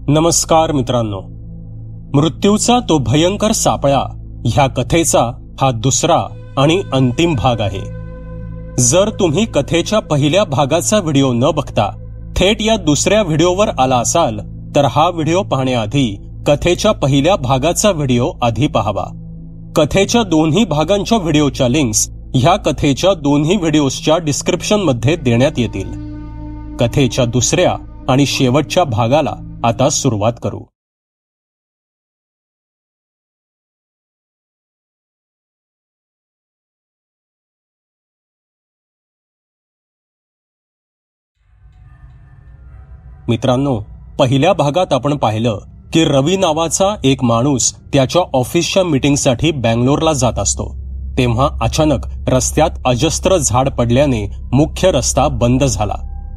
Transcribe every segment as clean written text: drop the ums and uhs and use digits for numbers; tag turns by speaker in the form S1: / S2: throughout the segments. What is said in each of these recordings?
S1: नमस्कार मित्रांनो, मृत्यूचा तो भयंकर सापळा ह्या कथेचा हा दुसरा आणि अंतिम भाग आहे. जर तुम्ही कथेच्या पहिल्या भागाचा व्हिडिओ न बघता थेट या दुसऱ्या व्हिडिओवर आला असाल तर हा व्हिडिओ पाहण्याआधी कथेच्या पहिल्या भागाचा व्हिडिओ आधी पाहावा. कथेच्या दोन्ही भागांच्या व्हिडिओच्या लिंक्स ह्या कथेच्या दोन्ही व्हिडिओजच्या डिस्क्रिप्शनमध्ये देण्यात येतील. कथेच्या दुसऱ्या आणि शेवटच्या भागाला आता सुरुवात करू. मित्रांनो, पहिल्या भागात आपण पाहिलं की रवी नावाचा एक माणूस त्याच्या ऑफिसच्या मीटिंगसाठी बँगलोरला जात असतो. तेव्हा अचानक रस्त्यात अजस्त्र झाड पडल्याने मुख्य रस्ता बंद झाला.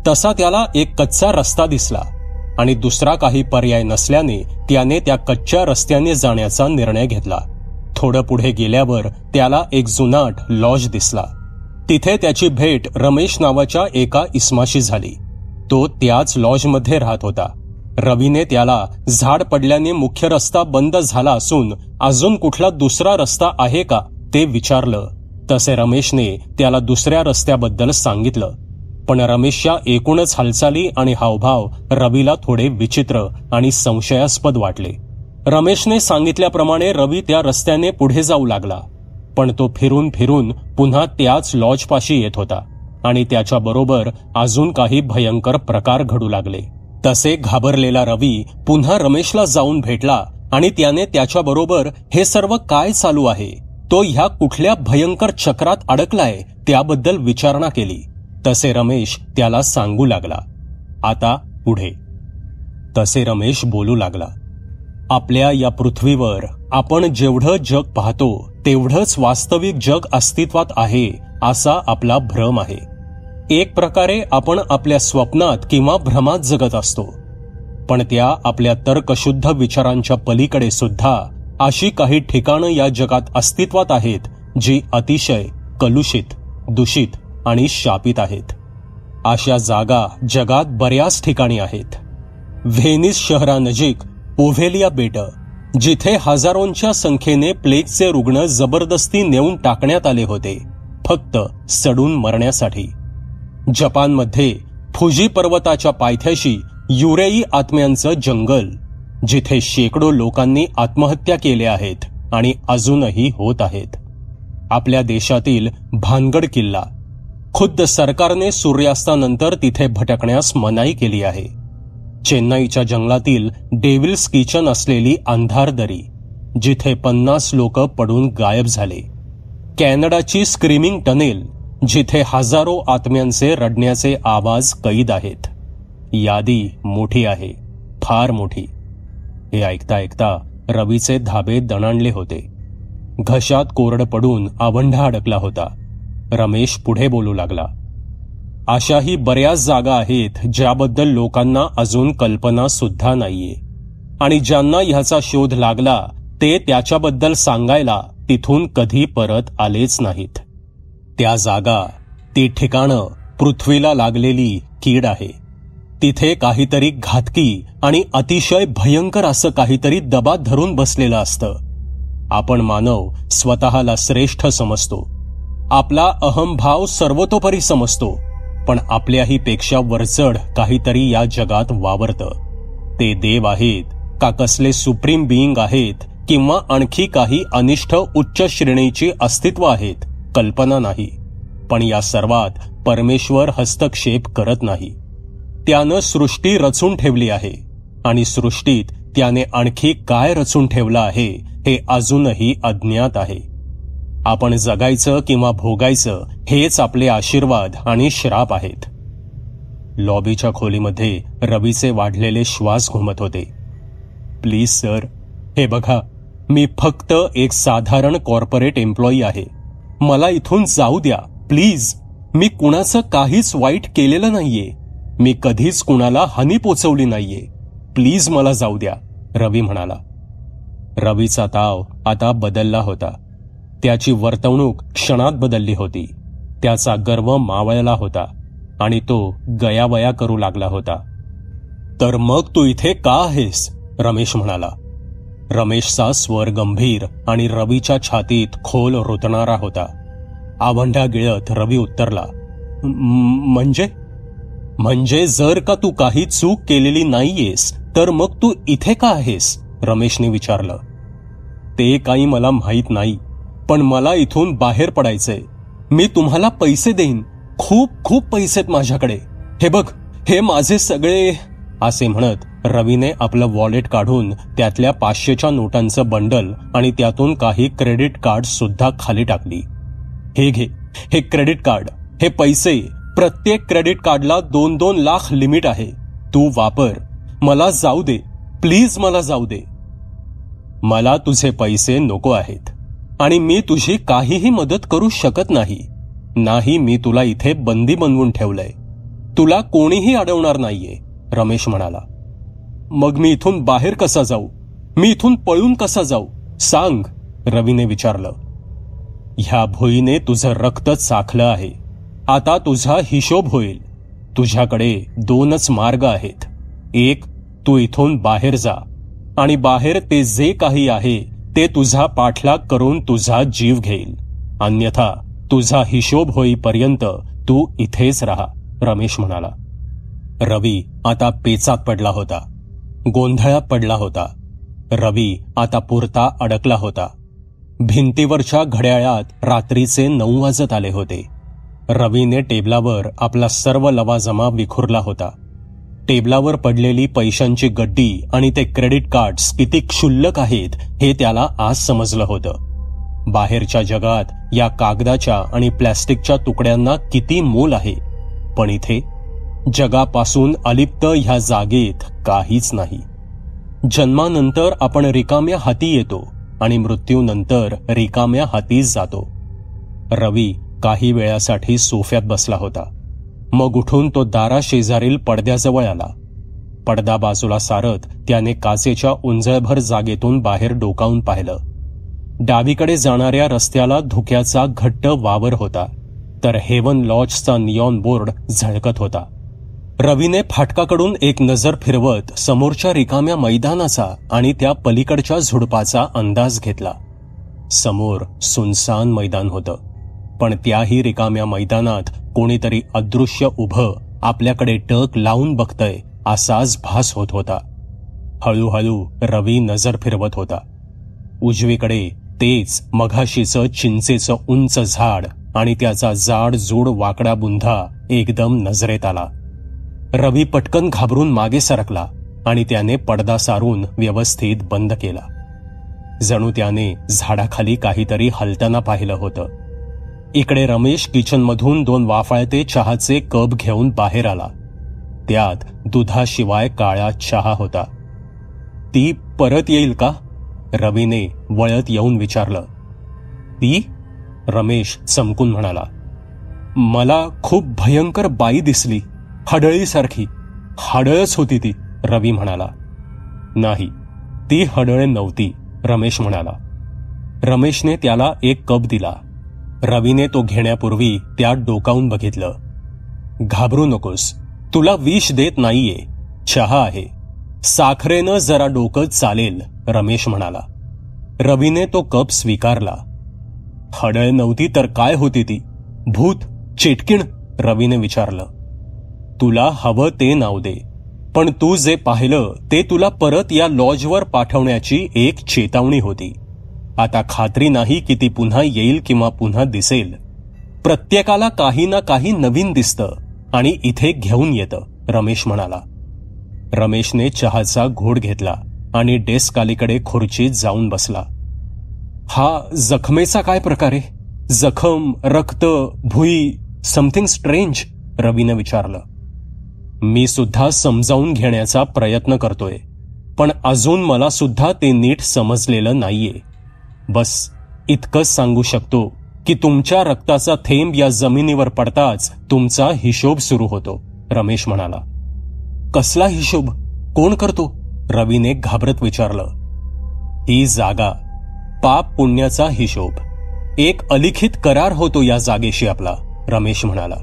S1: तसा त्याला एक कच्चा रस्ता दिसला आणि दुसरा काही पर्याय नसल्याने त्याने त्या कच्च्या रस्त्याने जाण्याचा निर्णय घेतला. थोडं पुढे गेल्यावर त्याला एक जुनाट लॉज दिसला. तिथे त्याची भेट रमेश नावाच्या एका इसमाशी झाली. तो त्याच लॉजमध्ये राहत होता. रवीने त्याला झाड पडल्याने मुख्य रस्ता बंद झाला असून अजून कुठला दुसरा रस्ता आहे का ते विचारलं. तसे रमेशने त्याला दुसऱ्या रस्त्याबद्दल सांगितलं. पण रमेशच्या एकूणच हालचाली आणि हावभाव रवीला थोडे विचित्र आणि संशयास्पद वाटले. रमेशने सांगितल्याप्रमाणे रवी त्या रस्त्याने पुढे जाऊ लागला. पण तो फिरून फिरून पुन्हा त्याच लॉजपाशी येत होता आणि त्याच्याबरोबर अजून काही भयंकर प्रकार घडू लागले. तसे घाबरलेला रवी पुन्हा रमेशला जाऊन भेटला आणि त्याने त्याच्याबरोबर हे सर्व काय चालू आहे, तो ह्या कुठल्या भयंकर चक्रात अडकलाय त्याबद्दल विचारणा केली. तसे रमेश त्याला सांगू लागला. आता पुढे. तसे रमेश बोलू लागला. आपल्या या पृथ्वीवर आपण जेवढं जग पाहतो तेवढंच वास्तविक जग अस्तित्वात आहे असा आपला भ्रम आहे. एक प्रकारे आपण आपल्या स्वप्नात किंवा भ्रमात जगत असतो. पण त्या आपल्या तर्कशुद्ध विचारांच्या पलीकडे सुद्धा अशी काही ठिकाणं या जगात अस्तित्वात आहेत जी अतिशय कलुषित, दूषित आणि शापित आहेत. अशा जागा जगात बऱ्याच ठिकाणी आहेत. व्हेनिस शहरानजीक ओव्हेलिया बेट, जिथे हजारोंच्या संख्येने प्लेगचे रुग्ण जबरदस्ती नेऊन टाकण्यात आले होते, फक्त सडून मरण्यासाठी. जपानमध्ये फुजी पर्वताच्या पायथ्याशी युरेई आत्म्यांचं जंगल, जिथे शेकडो लोकांनी आत्महत्या केल्या आहेत आणि अजूनही होत आहेत. आपल्या देशातील भानगड किल्ला, खुद्द सरकारने सूर्यास्तानंतर तिथे भटकण्यास मनाई केली आहे. चेन्नईच्या जंगलातील डेव्हिल्स किचन असलेली अंधार दरी, जिथे 50 लोक पडून गायब झाले. कॅनडाची स्क्रीमिंग टनेल, जिथे हजारो आत्म्यांचे रडण्याचे आवाज कैद आहेत. यादी मोठी आहे, फार मोठी. हे ऐकता ऐकता रवीचे धाबे दणाणले होते. घशात कोरड पडून आवंढा अडकला होता. रमेश पुढे बोलू लागला. अशाही बऱ्याच जागा आहेत ज्याबद्दल लोकांना अजून कल्पना सुद्धा नाहीये आणि ज्यांना ह्याचा शोध लागला ते त्याच्याबद्दल सांगायला तिथून कधी परत आलेच नाहीत. त्या जागा, ती ठिकाणं पृथ्वीला लागलेली कीड आहे. तिथे काहीतरी घातकी आणि अतिशय भयंकर असं काहीतरी दबात धरून बसलेलं असतं. आपण मानव स्वतःला श्रेष्ठ समजतो. आपला अहंभाव सर्वतोपरी समजतो. पण आपल्याही पेक्षा वरचढ काहीतरी या जगात वावरतं. ते देव आहेत का कसले सुप्रीम बीइंग आहेत किंवा आणखी काही अनिष्ठ उच्च श्रेणीची अस्तित्व आहेत, कल्पना नाही. पण या सर्वात परमेश्वर हस्तक्षेप करत नाही. त्यानं सृष्टी रचून ठेवली आहे आणि सृष्टीत त्याने आणखी काय रचून ठेवलं आहे हे अजूनही अज्ञात आहे. आपण जगायचं किंवा भोगायचं हेच आपले आशीर्वाद आणि श्राप आहेत. लॉबीच्या खोलीमध्ये रवीचे वाढलेले श्वास घुमत होते. प्लीज सर, हे बघा, मी फक्त एक साधारण कॉर्पोरेट एम्प्लॉई आहे. मला इथून जाऊ द्या प्लीज. मी कुणाचं काहीच वाईट केलेलं नाहीये. मी कधीच कुणाला हानी पोचवली नाहीये. प्लीज मला जाऊ द्या, रवी म्हणाला. रवीचा ताव आता बदलला होता. त्याची वर्तवणूक क्षणात बदलली होती. त्याचा गर्व मावळला होता आणि तो गयावया करू लागला होता. तर मग तू इथे का आहेस? रमेश म्हणाला. रमेशचा स्वर गंभीर आणि रवीच्या छातीत खोल रुतणारा होता. आवंढा गिळत रवी उत्तरला, म्हणजे जर का तू काही चूक केलेली नाहीयेस तर मग तू इथे का आहेस? रमेशने विचारलं. ते काही मला माहीत नाही, पण मला इथून बाहेर पडायचंय. मी तुम्हाला पैसे देईन, खूप खूप पैसे आहेत माझ्याकडे. हे बघ, हे माझे सगळे. असे म्हणत रवीने आपलं वॉलेट काढून त्यातल्या 500च्या नोटांचं बंडल आणि त्यातून काही क्रेडिट कार्ड सुद्धा खाली टाकली. हे घे, हे क्रेडिट कार्ड, हे पैसे. प्रत्येक क्रेडिट कार्डला 2-2 लाख लिमिट आहे. तू वापर. मला जाऊ दे, प्लीज मला जाऊ दे. मला तुझे पैसे नको आहेत आणि मी तुझी काहीही मदत करू शकत नाही. मी तुला इथे बंदी बनवून ठेवलंय. तुला कोणीही अडवणार नाहीये. रमेश म्हणाला. मग मी इथून बाहेर कसा जाऊ? मी इथून पळून कसा जाऊ? सांग, रवीने विचारलं. ह्या भुईने तुझं रक्त चाखलं आहे. आता तुझा हिशोब होईल. तुझ्याकडे 2च मार्ग आहेत. एक, तू इथून बाहेर जा आणि बाहेर ते जे काही आहे ते तुझा पाठलाग करून तुझा जीव घेईल. अन्यथा तुझा हिशोब होईपर्यंत तू इथेच राहा, रमेश म्हणाला. रवी आता पेचात पडला होता. गोंधळात पडला होता. रवी आता पुरता अडकला होता. भिंतीवरच्या घड्याळात रात्रीचे 9 वाजत आले होते. रवीने टेबलावर आपला सर्व लवाजमा विखुरला होता. टेबलावर पडलेली पैशांची गड्डी आणि ते क्रेडिट कार्ड्स किती क्षुल्लक आहेत हे त्याला आज समजलं होतं. बाहेरच्या जगात या कागदाच्या आणि प्लॅस्टिकच्या तुकड्यांना किती मोल आहे, पण इथे जगापासून अलिप्त ह्या जागेत काहीच नाही. जन्मानंतर आपण रिकाम्या हाती येतो आणि मृत्यूनंतर रिकाम्या हातीच जातो. रवी काही वेळासाठी सोफ्यात बसला होता. मग उठून तो दाराशेजारील पडद्याजवळ आला. पडदा बाजूला सारत त्याने काचेच्या उंजळभर जागेतून बाहेर डोकावून पाहिलं. डावीकडे जाणाऱ्या रस्त्याला धुक्याचा घट्ट वावर होता, तर हेवन लॉजचा निऑन बोर्ड झळकत होता. रवीने फाटकाकडून एक नजर फिरवत समोरच्या रिकाम्या मैदानाचा आणि त्या पलीकडच्या झुडपाचा अंदाज घेतला. समोर सुनसान मैदान होतं, पण त्याही रिकाम्या मैदानात कोणीतरी अदृश्य उभं आपल्याकडे टक लावून बघतय असाच भास होत होता. हळूहळू रवी नजर फिरवत होता. उजवीकडे तेच मघाशीचं चिंचेचं उंच झाड आणि त्याचा जाड जूड वाकडा बुंधा एकदम नजरेत आला. रवी पटकन घाबरून मागे सरकला आणि त्याने पडदा सारून व्यवस्थित बंद केला. जणू त्याने झाडाखाली काहीतरी हलताना पाहिलं होतं. इकडे रमेश किचनमधून 2 वाफाळते चहाचे कप घेऊन बाहेर आला. त्यात दुधाशिवाय काळा चहा होता. ती परत येईल का? रवीने वळत येऊन विचारलं. ती? रमेश चमकून म्हणाला. मला खूप भयंकर बाई दिसली, हडळीसारखी. हडळच होती ती, रवी म्हणाला. नाही, ती हडळ नव्हती, रमेश म्हणाला. रमेशने त्याला एक कप दिला. रवीने तो घेण्यापूर्वी त्यात डोकावून बघितलं. घाबरू नकोस, तुला विष देत नाहीये, चहा आहे. साखरेनं जरा डोकं चालेल, रमेश म्हणाला. रवीने तो कप स्वीकारला. हडळ नव्हती तर काय होती ती? भूत, चेटकीण? रवीने विचारलं. तुला हवं ते नाव दे, पण तू जे पाहिलं ते तुला परत या लॉजवर पाठवण्याची एक चेतावणी होती. आता खात्री नाही की ती पुन्हा येईल किंवा पुन्हा दिसेल. प्रत्येकाला काही ना काही नवीन दिसतं आणि इथे घेऊन येतं, रमेश म्हणाला. रमेशने चहाचा घोट घेतला आणि डेस्क अलीकडे खुर्चीत जाऊन बसला. हा जखमेचा काय प्रकार आहे? जखम, रक्त, भुई, समथिंग स्ट्रेंज? रवीने विचारलं. मी सुद्धा समजावून घेण्याचा प्रयत्न करतोय, पण अजून मला सुद्धा ते नीट समजलेलं नाहीये. बस इतकंच सांगू शकतो की तुमच्या रक्ताचा थेंब या जमिनीवर पडताच तुमचा हिशोब सुरू होतो, रमेश म्हणाला. कसला हिशोब? कोण करतो? रवीने घाबरत विचारलं. ही जागा, पाप पुण्याचा हिशोब. एक अलिखित करार होतो या जागेशी आपला, रमेश म्हणाला.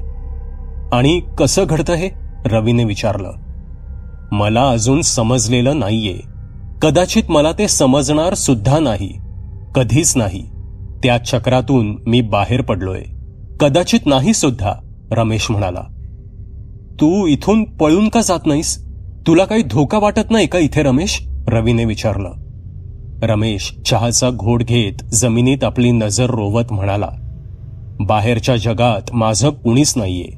S1: आणि कसं घडतं हे? रवीने विचारलं. मला अजून समजलेलं नाहीये. कदाचित मला ते समजणार सुद्धा नाही. कधीच नाही. त्या चक्रातून मी बाहेर पडलोय. कदाचित नाही सुद्धा, रमेश म्हणाला. तू इथून पळून का जात नाहीस? तुला काही धोका वाटत नाही का इथे रमेश? रवीने विचारलं. रमेश चहाचा घोट घेत जमिनीत आपली नजर रोवत म्हणाला, बाहेरच्या जगात माझं कुणीच नाहीये.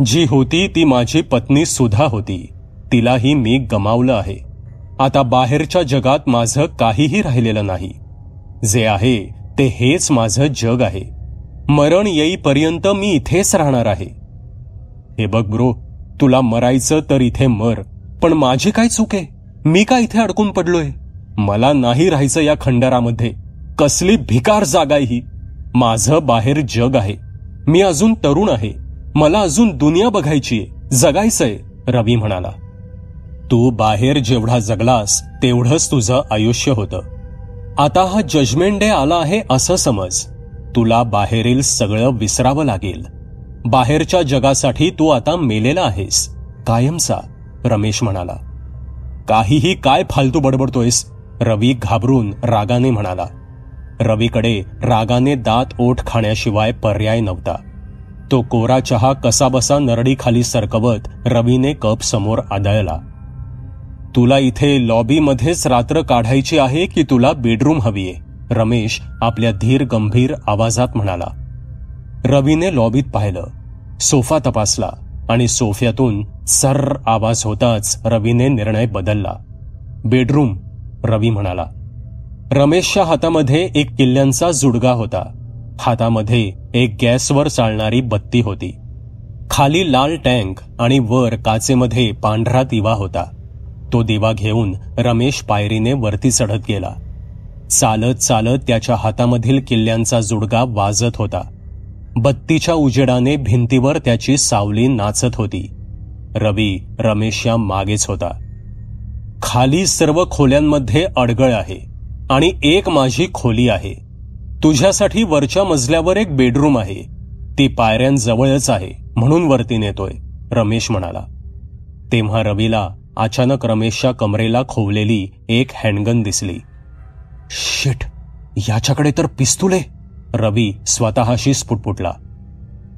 S1: जी होती ती माझी पत्नी सुधा होती. तिलाही मी गमावलं आहे. आता बाहेरच्या जगात माझं काहीही राहिलेलं नाही. जे आहे ते हेच माझं जग आहे. मरण येईपर्यंत मी इथेच राहणार आहे. हे बघ ब्रो, तुला मरायचं तर इथे मर, पण माझी काय चूक आहे? मी का इथे अडकून पडलोय? मला नाही राहायचं या खंडारामध्ये. कसली भिकार जागा आहे ही. माझं बाहेर जग आहे. मी अजून तरुण आहे. मला अजून दुनिया बघायचीय, जगायचंय, रवी म्हणाला. तू बाहेर जेवढा जगलास तेवढंच तुझं आयुष्य होतं. आता हा जजमेंट डे आला आहे असं समज. तुला बाहेरील सगळं विसरावं लागेल. बाहेरच्या जगासाठी तू आता मेलेला आहेस, कायमचा, रमेश म्हणाला. काहीही काय फालतू बडबडतोयस? रवी घाबरून रागाने म्हणाला. रवीकडे रागाने दात ओठ खाण्याशिवाय पर्याय नव्हता. तो कोरा चहा कसाबसा नरडीखाली सरकवत रवीने कप समोर आदळला. तुला इथे लॉबीमध्येच रात्र काढायची आहे की तुला बेडरूम हवीये? रमेश आपल्या धीर गंभीर आवाजात म्हणाला. रवीने लॉबीत पाहिलं, सोफा तपासला आणि सोफ्यातून सर्र आवाज होताच रवीने निर्णय बदलला. बेडरूम, रवी म्हणाला. रमेशच्या हातामध्ये एक किल्ल्यांचा जुडगा होता. हातामध्ये एक गॅसवर चालणारी बत्ती होती. खाली लाल टँक आणि वर काचेमध्ये पांढरा दिवा होता. तो दिवा घेऊन रमेश पायरीने वरती चढत गेला. चालत चालत त्याच्या हातामधील किल्ल्यांचा जुडगा वाजत होता. बत्तीच्या उजेडाने भिंतीवर त्याची सावली नाचत होती. रवी रमेशच्या मागेच होता. खाली सर्व खोल्यांमध्ये अडगळ आहे आणि एक माझी खोली आहे. तुझ्यासाठी वरच्या मजल्यावर एक बेडरूम आहे. ती पायऱ्यांजवळच आहे म्हणून वरती नेतोय, रमेश म्हणाला. तेव्हा रवीला अचानक रमेशच्या कमरेला खोवलेली एक हँडगन दिसली. शिट, याच्याकडे तर पिस्तूल आहे, रवी स्वतःशी स्फुटपुटला.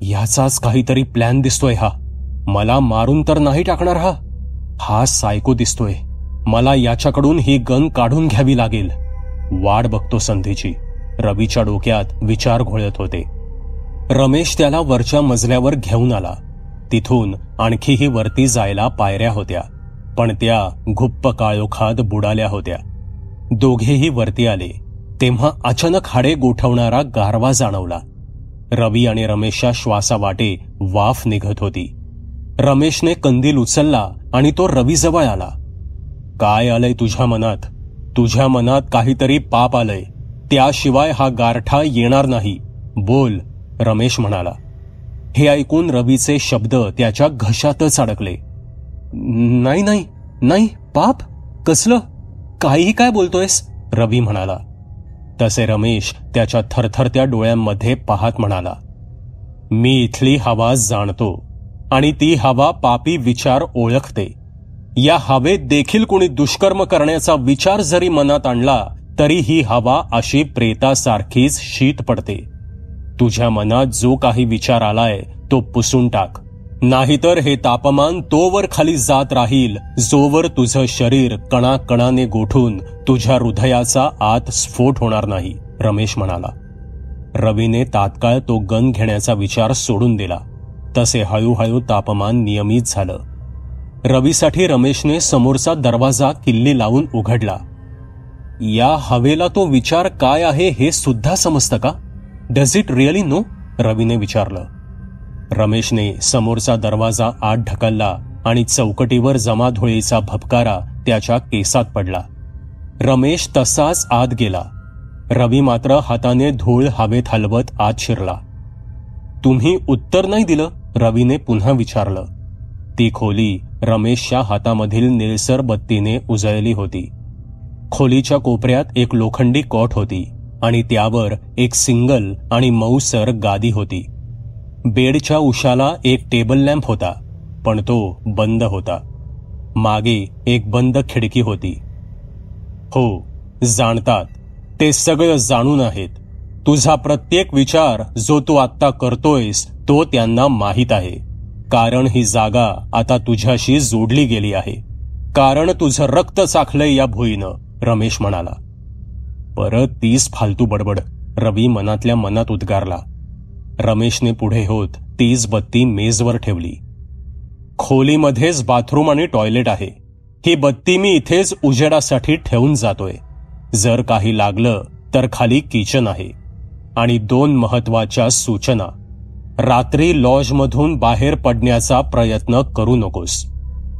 S1: याचाच काहीतरी प्लॅन दिसतोय हा. मला मारून तर नाही टाकणार हा. हा सायको दिसतोय. मला याच्याकडून ही गन काढून घ्यावी लागेल. वाट बघतो संधीची, रवीच्या डोक्यात विचार घोळत होते. रमेश त्याला वरच्या मजल्यावर घेऊन आला. तिथून आणखीही वरती जायला पायऱ्या होत्या, पण त्या गुप्प काळोखात बुडाल्या होत्या. दोघेही वरती आले तेव्हा अचानक हाडे गोठवणारा गारवा जाणवला. रवी आणि रमेशच्या श्वासावाटे वाफ निघत होती. रमेशने कंदील उचलला आणि तो रवीजवळ आला. काय आलंय तुझ्या मनात? तुझ्या मनात काहीतरी पाप आलंय, त्याशिवाय हा गारठा येणार नाही. बोल, रमेश म्हणाला. हे ऐकून रवीचे शब्द त्याच्या घशातच अडकले. नाही नाही नाही, पाप कसलं? काहीही काय बोलतोयस? रवी म्हणाला. तसे रमेश त्याच्या थरथरत्या डोळ्यांमध्ये पाहत म्हणाला. मी इथली हवा जाणतो आणि ती हवा पापी विचार ओळखते. या हवेत देखील कोणी दुष्कर्म करण्याचा विचार जरी मनात आणला तरी ही हवा अशी प्रेतासारखीच शीत पडते. तुझ्या मनात जो काही विचार आलाय तो पुसून टाक, नाहीतर हे तापमान तोवर खाली जात राहील जोवर तुझं शरीर कणाकणाने गोठून तुझ्या हृदयाचा आत स्फोट होणार नाही, रमेश म्हणाला. रवीने तात्काळ तो गन घेण्याचा विचार सोडून दिला. तसे हळूहळू तापमान नियमित झालं. रवीसाठी रमेशने समोरचा दरवाजा किल्ली लावून उघडला. या हवेला तो विचार काय आहे हे सुद्धा समजतं का? Does it really know? रवीने विचारलं. रमेशने समोरचा दरवाजा आत ढकलला आणि चौकटीवर जमाधुळीचा भपकारा त्याच्या केसात पडला. रमेश तसाच आत गेला. रवी मात्र हाताने धूळ हवेत हलवत आत शिरला. तुम्ही उत्तर नाही दिलं? रवीने पुन्हा विचारलं. ती खोली रमेशच्या हातामधील निळसर बत्तीने उजळली होती. खोलीच्या कोपऱ्यात एक लोखंडी कॉट होती आणि त्यावर एक सिंगल आणि मऊसर गादी होती. बेडच्या उशाला एक टेबल लॅम्प होता, पण तो बंद होता. मागे एक बंद खिडकी होती. हो, जाणतात. ते सगळं जाणून आहेत. तुझा प्रत्येक विचार जो तू आत्ता करतोयस तो त्यांना माहीत आहे. कारण ही जागा आता तुझ्याशी जोडली गेली आहे. कारण तुझं रक्त चाखलंय या भुईनं, रमेश म्हणाला. परत तीच फालतू बडबड, रवी मनातल्या मनात उद्गारला. रमेशने पुढे होत तीच बत्ती मेजवर ठेवली. खोलीमध्येच बाथरूम आणि टॉयलेट आहे. ही बत्ती मी इथेच उजेडासाठी ठेवून जातोय. जर काही लागलं तर खाली किचन आहे. आणि 2 महत्वाच्या सूचना. रात्री लॉजमधून बाहेर पडण्याचा प्रयत्न करू नकोस.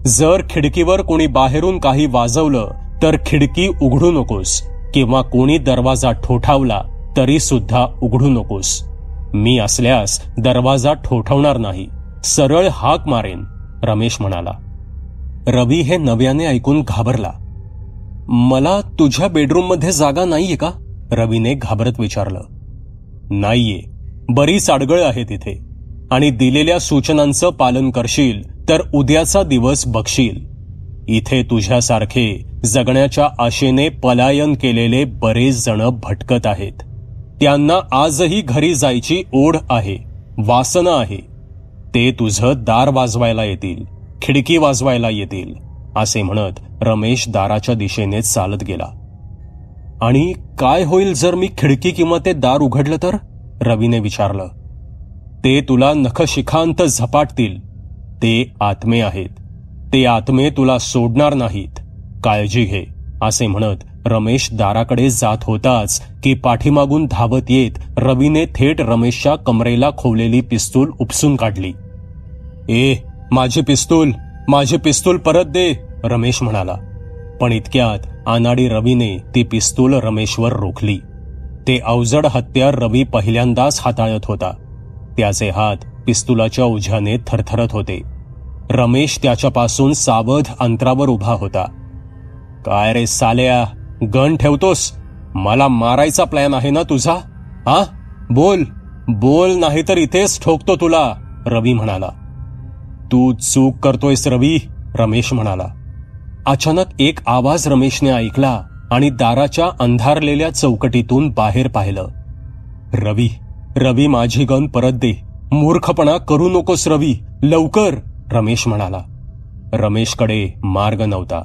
S1: जर खिडकीवर कोणी बाहेरून काही वाजवलं तर खिडकी उघडू नकोस किंवा कोणी दरवाजा ठोठावला तरी सुद्धा उघडू नकोस. मी असल्यास दरवाजा ठोठावणार नाही, सरळ हाक मारेन, रमेश म्हणाला. रवी हे नव्याने ऐकून घाबरला. मला तुझ्या बेडरूममध्ये जागा नाहीये का? रवीने घाबरत विचारलं. नाहीये, बरीच अडगळ आहे तिथे. आणि दिलेल्या सूचनांचं पालन करशील तर उद्याचा दिवस बघशील. इथे तुझ्यासारखे जगण्याच्या आशेने पलायन केलेले बरेच जण भटकत आहेत. त्यांना आजही घरी जायची ओढ आहे, वासना आहे. ते तुझं दार वाजवायला येतील, खिडकी वाजवायला येतील, असे म्हणत रमेश दाराच्या दिशेने चालत गेला. आणि काय होईल जर मी खिडकी किंवा ते दार उघडलं तर? रवीने विचारलं. ते तुला नखशिखांत झपाटतील. ते आत्मे आहेत. ते आत्मे तुला सोडणार नाहीत. काळजी घे, असे म्हणत रमेश दाराकडे जात होताच की पाठीमागून धावत येत रवीने थेट रमेशच्या कमरेला खोवलेली पिस्तूल उपसून काढली. ए, माझी पिस्तूल परत दे, रमेश म्हणाला. पण इतक्यात अनाडी रवीने ती पिस्तूल रमेशवर रोखली. ते अवजड हत्यार रवी पहिल्यांदाच हाताळत होता. त्याचे हात पिस्तुलाच्या ओझ्याने थरथरत होते. रमेश त्याच्यापासून सावध अंतरावर उभा होता. काय रे साल्या, गन ठेवतोस? मला मारायचा प्लॅन आहे ना तुझा? हा, बोल नाही तर इथेच ठोकतो तुला, रवी म्हणाला. तू चूक करतोयस रवी, रमेश म्हणाला. अचानक एक आवाज रमेशने ऐकला आणि दाराच्या अंधारलेल्या चौकटीतून बाहेर पाहिलं. रवी, माझी गन परत दे. मूर्खपणा करू नकोस रवी, लवकर, रमेश म्हणाला. रमेशकडे मार्ग नव्हता.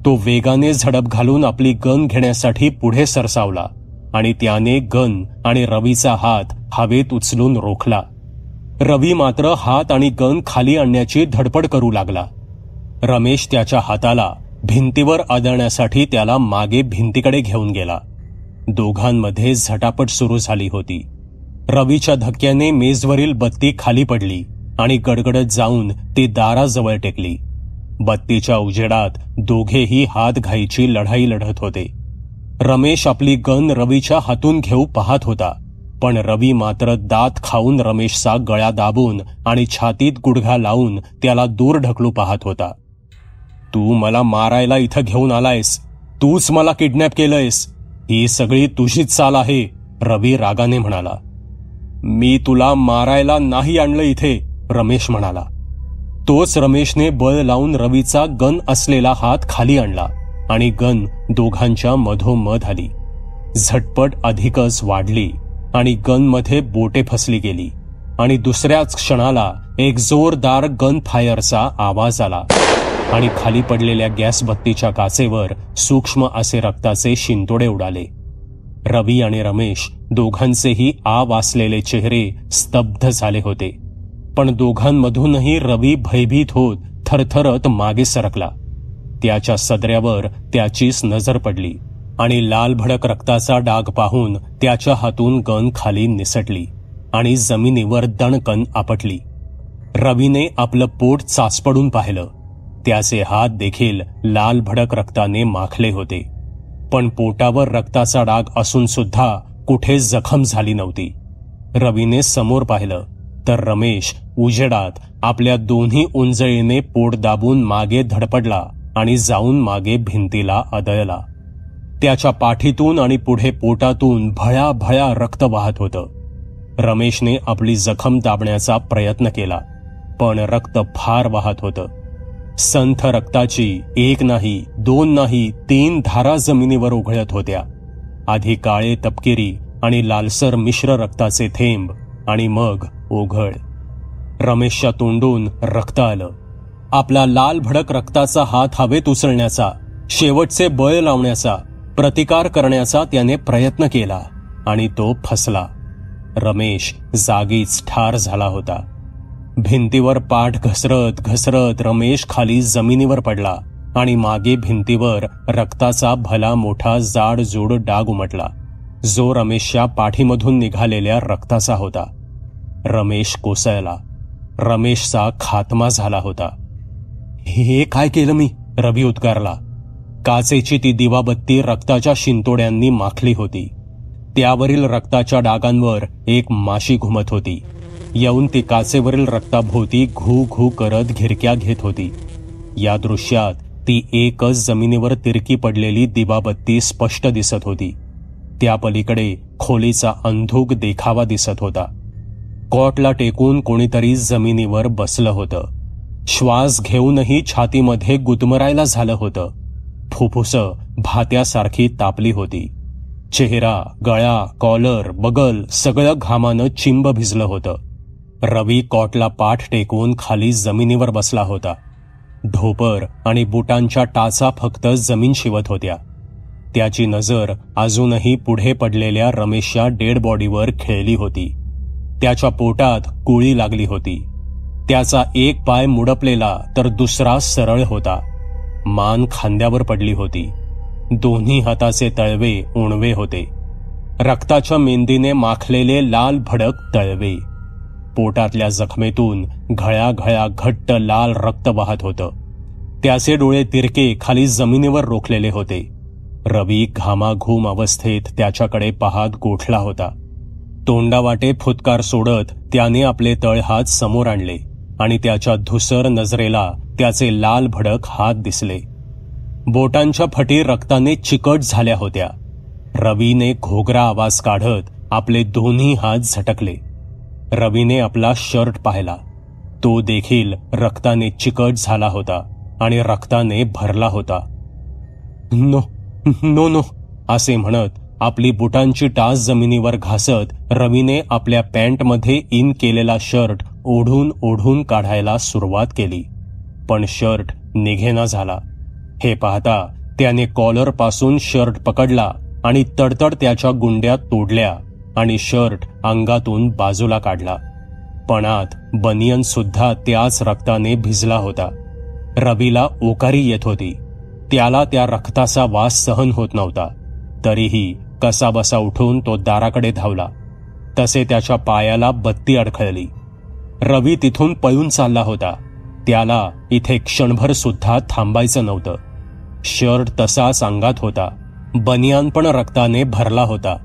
S1: तो वेगाने झडप घालून आपली गन घेण्यासाठी पुढे सरसावला आणि त्याने गन आणि रवीचा हात हवेत उचलून रोखला. रवी मात्र हात आणि गन खाली आणण्याची धडपड करू लागला. रमेश त्याच्या हाताला भिंतीवर आदळण्यासाठी त्याला मागे भिंतीकडे घेऊन गेला. दोघांमध्ये झटापट सुरू झाली होती. रवीच्या धक्क्याने मेजवरील बत्ती खाली पडली आणि गडगडत जाऊन ती दाराजवळ टेकली. बत्तीच्या उजेडात दोघेही हात घाईची लढाई लढत होते. रमेश आपली गन रवीच्या हातून घेऊ पाहत होता, पण रवी मात्र दात खाऊन रमेशचा गळा दाबून आणि छातीत गुडघा लावून त्याला दूर ढकलू पाहत होता. तू मला मारायला इथं घेऊन आलायस, तूच मला किडनॅप केलंयस, ही सगळी तुझीच चाल आहे, रवी रागाने म्हणाला. मी तुला मारायला नाही आणलं इथे, रमेश म्हणाला. तोच रमेशने बळ लावून रवीचा गन असलेला हात खाली आणला आणि गन दोघांच्या मधोमध आली. झटपट अधिकच वाढली आणि गनमध्ये बोटे फसली गेली आणि दुसऱ्याच क्षणाला एक जोरदार गन फायरचा आवाज आला आणि खाली पडलेल्या गॅस बत्तीच्या काचेवर सूक्ष्म असे रक्ताचे शिंतोडे उडाले. रवी आणि रमेश दोघांचेही वासलेले चेहरे स्तब्ध झाले होते. पण दोघांमधूनही रवी भयभीत होत थरथरत मागे सरकला. त्याच्या सदऱ्यावर त्याचीच नजर पडली आणि लाल भडक रक्ताचा डाग पाहून त्याच्या हातून गन खाली निसटली आणि जमिनीवर दणकन आपटली. रवीने आपलं पोट चाचपडून पाहिलं. त्याचे हात देखील लाल भडक रक्ताने माखले होते, पण पोटावर रक्ताचा डाग असून सुद्धा कुठे जखम झाली नव्हती. रवीने समोर पाहिलं तर रमेश उजेडात आपल्या दोन्ही उंजळीने पोट दाबून मागे धडपडला आणि जाऊन मागे भिंतीला आदळला. त्याच्या पाठीतून आणि पुढे पोटातून भळाभळा रक्त वाहत होतं. रमेशने आपली जखम दाबण्याचा प्रयत्न केला, पण रक्त फार वाहत होतं. संथ रक्ताची एक नाही, दोन नाही, 3 धारा जमिनीवर उघळत होत्या. आधी काळे तपकिरी आणि लालसर मिश्र रक्ताचे थेंब आणि मग ओघळ. रमेशच्या तोंडून रक्त आलं. आपला लाल भडक रक्ताचा हात हवेत उचलण्याचा, शेवटचे बळ लावण्याचा, प्रतिकार करण्याचा त्याने प्रयत्न केला आणि तो फसला. रमेश जागीच ठार झाला होता. भिंतीवर पाठ घसरत घसरत रमेश खाली जमिनीवर पडला आणि मागे भिंतीवर रक्ताचा भला मोठा जाडजूड डाग उमटला, जो रमेशच्या पाठीमधून निघालेल्या रक्ताचा होता. रमेश कोसळला. रमेशचा खात्मा झाला होता. हे काय केलं मी? रवी उद्गारला. काचेची ती दिवाबत्ती रक्ताच्या शिंतोड्यांनी माखली होती. त्यावरील रक्ताच्या डागांवर एक माशी घुमत होती. येऊन ती काचेवरील रक्ताभोवती घू घू करत घिरक्या घेत होती. या दृश्यात ती एकच जमिनीवर तिरकी पडलेली दिवाबत्ती स्पष्ट दिसत होती. त्या पलीकडे खोलीचा अंधुक देखावा दिसत होता. कॉटला टेकून कोणीतरी जमिनीवर बसलं होतं. श्वास घेऊनही छातीमध्ये गुदमरायला झालं होतं. फुफ्फुसं भात्यासारखी तापली होती. चेहरा, गळा, कॉलर, बगल सगळं घामानं चिंब भिजलं होतं. रवी कॉटला पाठ टेकवून खाली जमिनीवर बसला होता. ढोपर आणि बुटांच्या टाचा फक्त जमीन शिवत होत्या. त्याची नजर अजूनही पुढे पडलेल्या रमेशच्या डेड बॉडीवर खेळली होती. त्याच्या पोटात गोळी लागली होती. त्याचा एक पाय मुडपलेला तर दुसरा सरळ होता. मान खांद्यावर पडली होती. दोन्ही हाताचे तळवे उणवे होते. रक्ताच्या मेंदीने माखलेले लाल भडक तळवे. पोटातल्या जखमेतून घळ्या घट्ट लाल रक्त वाहत होतं. त्याचे डोळे तिरके खाली जमिनीवर रोखलेले होते. रवी घामाघूम अवस्थेत त्याच्याकडे पाहत गोठला होता. तोंडावाटे फुतकार सोडत त्याने आपले तळहात समोर आणले आणि त्याच्या धुसर नजरेला त्याचे लाल भडक हात दिसले. बोटांच्या फटी रक्ताने चिकट झाल्या होत्या. रवीने घोगरा आवाज काढत आपले दोन्ही हात झटकले. रवीने आपला शर्ट पाहिला. तो देखील रक्ताने चिकट झाला होता आणि रक्ताने भरला होता. नो नो नो असे म्हणत आपली बुटांची टाच जमिनीवर घासत रवीने आपल्या पॅन्टमध्ये इन केलेला शर्ट ओढून ओढून काढायला सुरुवात केली. पण शर्ट निघेना झाला. हे पाहता त्याने कॉलर पासून शर्ट पकडला आणि तडतड त्याच्या गुंड्या तोडल्या आणि शर्ट अंगातून बाजूला काढला. पण आत बनियन सुद्धा त्याच रक्ताने भिजला होता. रवीला ओकारी येत होती. त्याला त्या रक्ताचा वास सहन होत नव्हता. तरीही कसाबसा उठून तो दाराकडे धावला. तसे त्याच्या पायाला बत्ती अडखळली. रवी तिथून पळून चालला होता. त्याला इथे क्षणभर सुद्धा थांबायचं नव्हतं. शर्ट तसाच अंगात होता. बनियान पण रक्ताने भरला होता.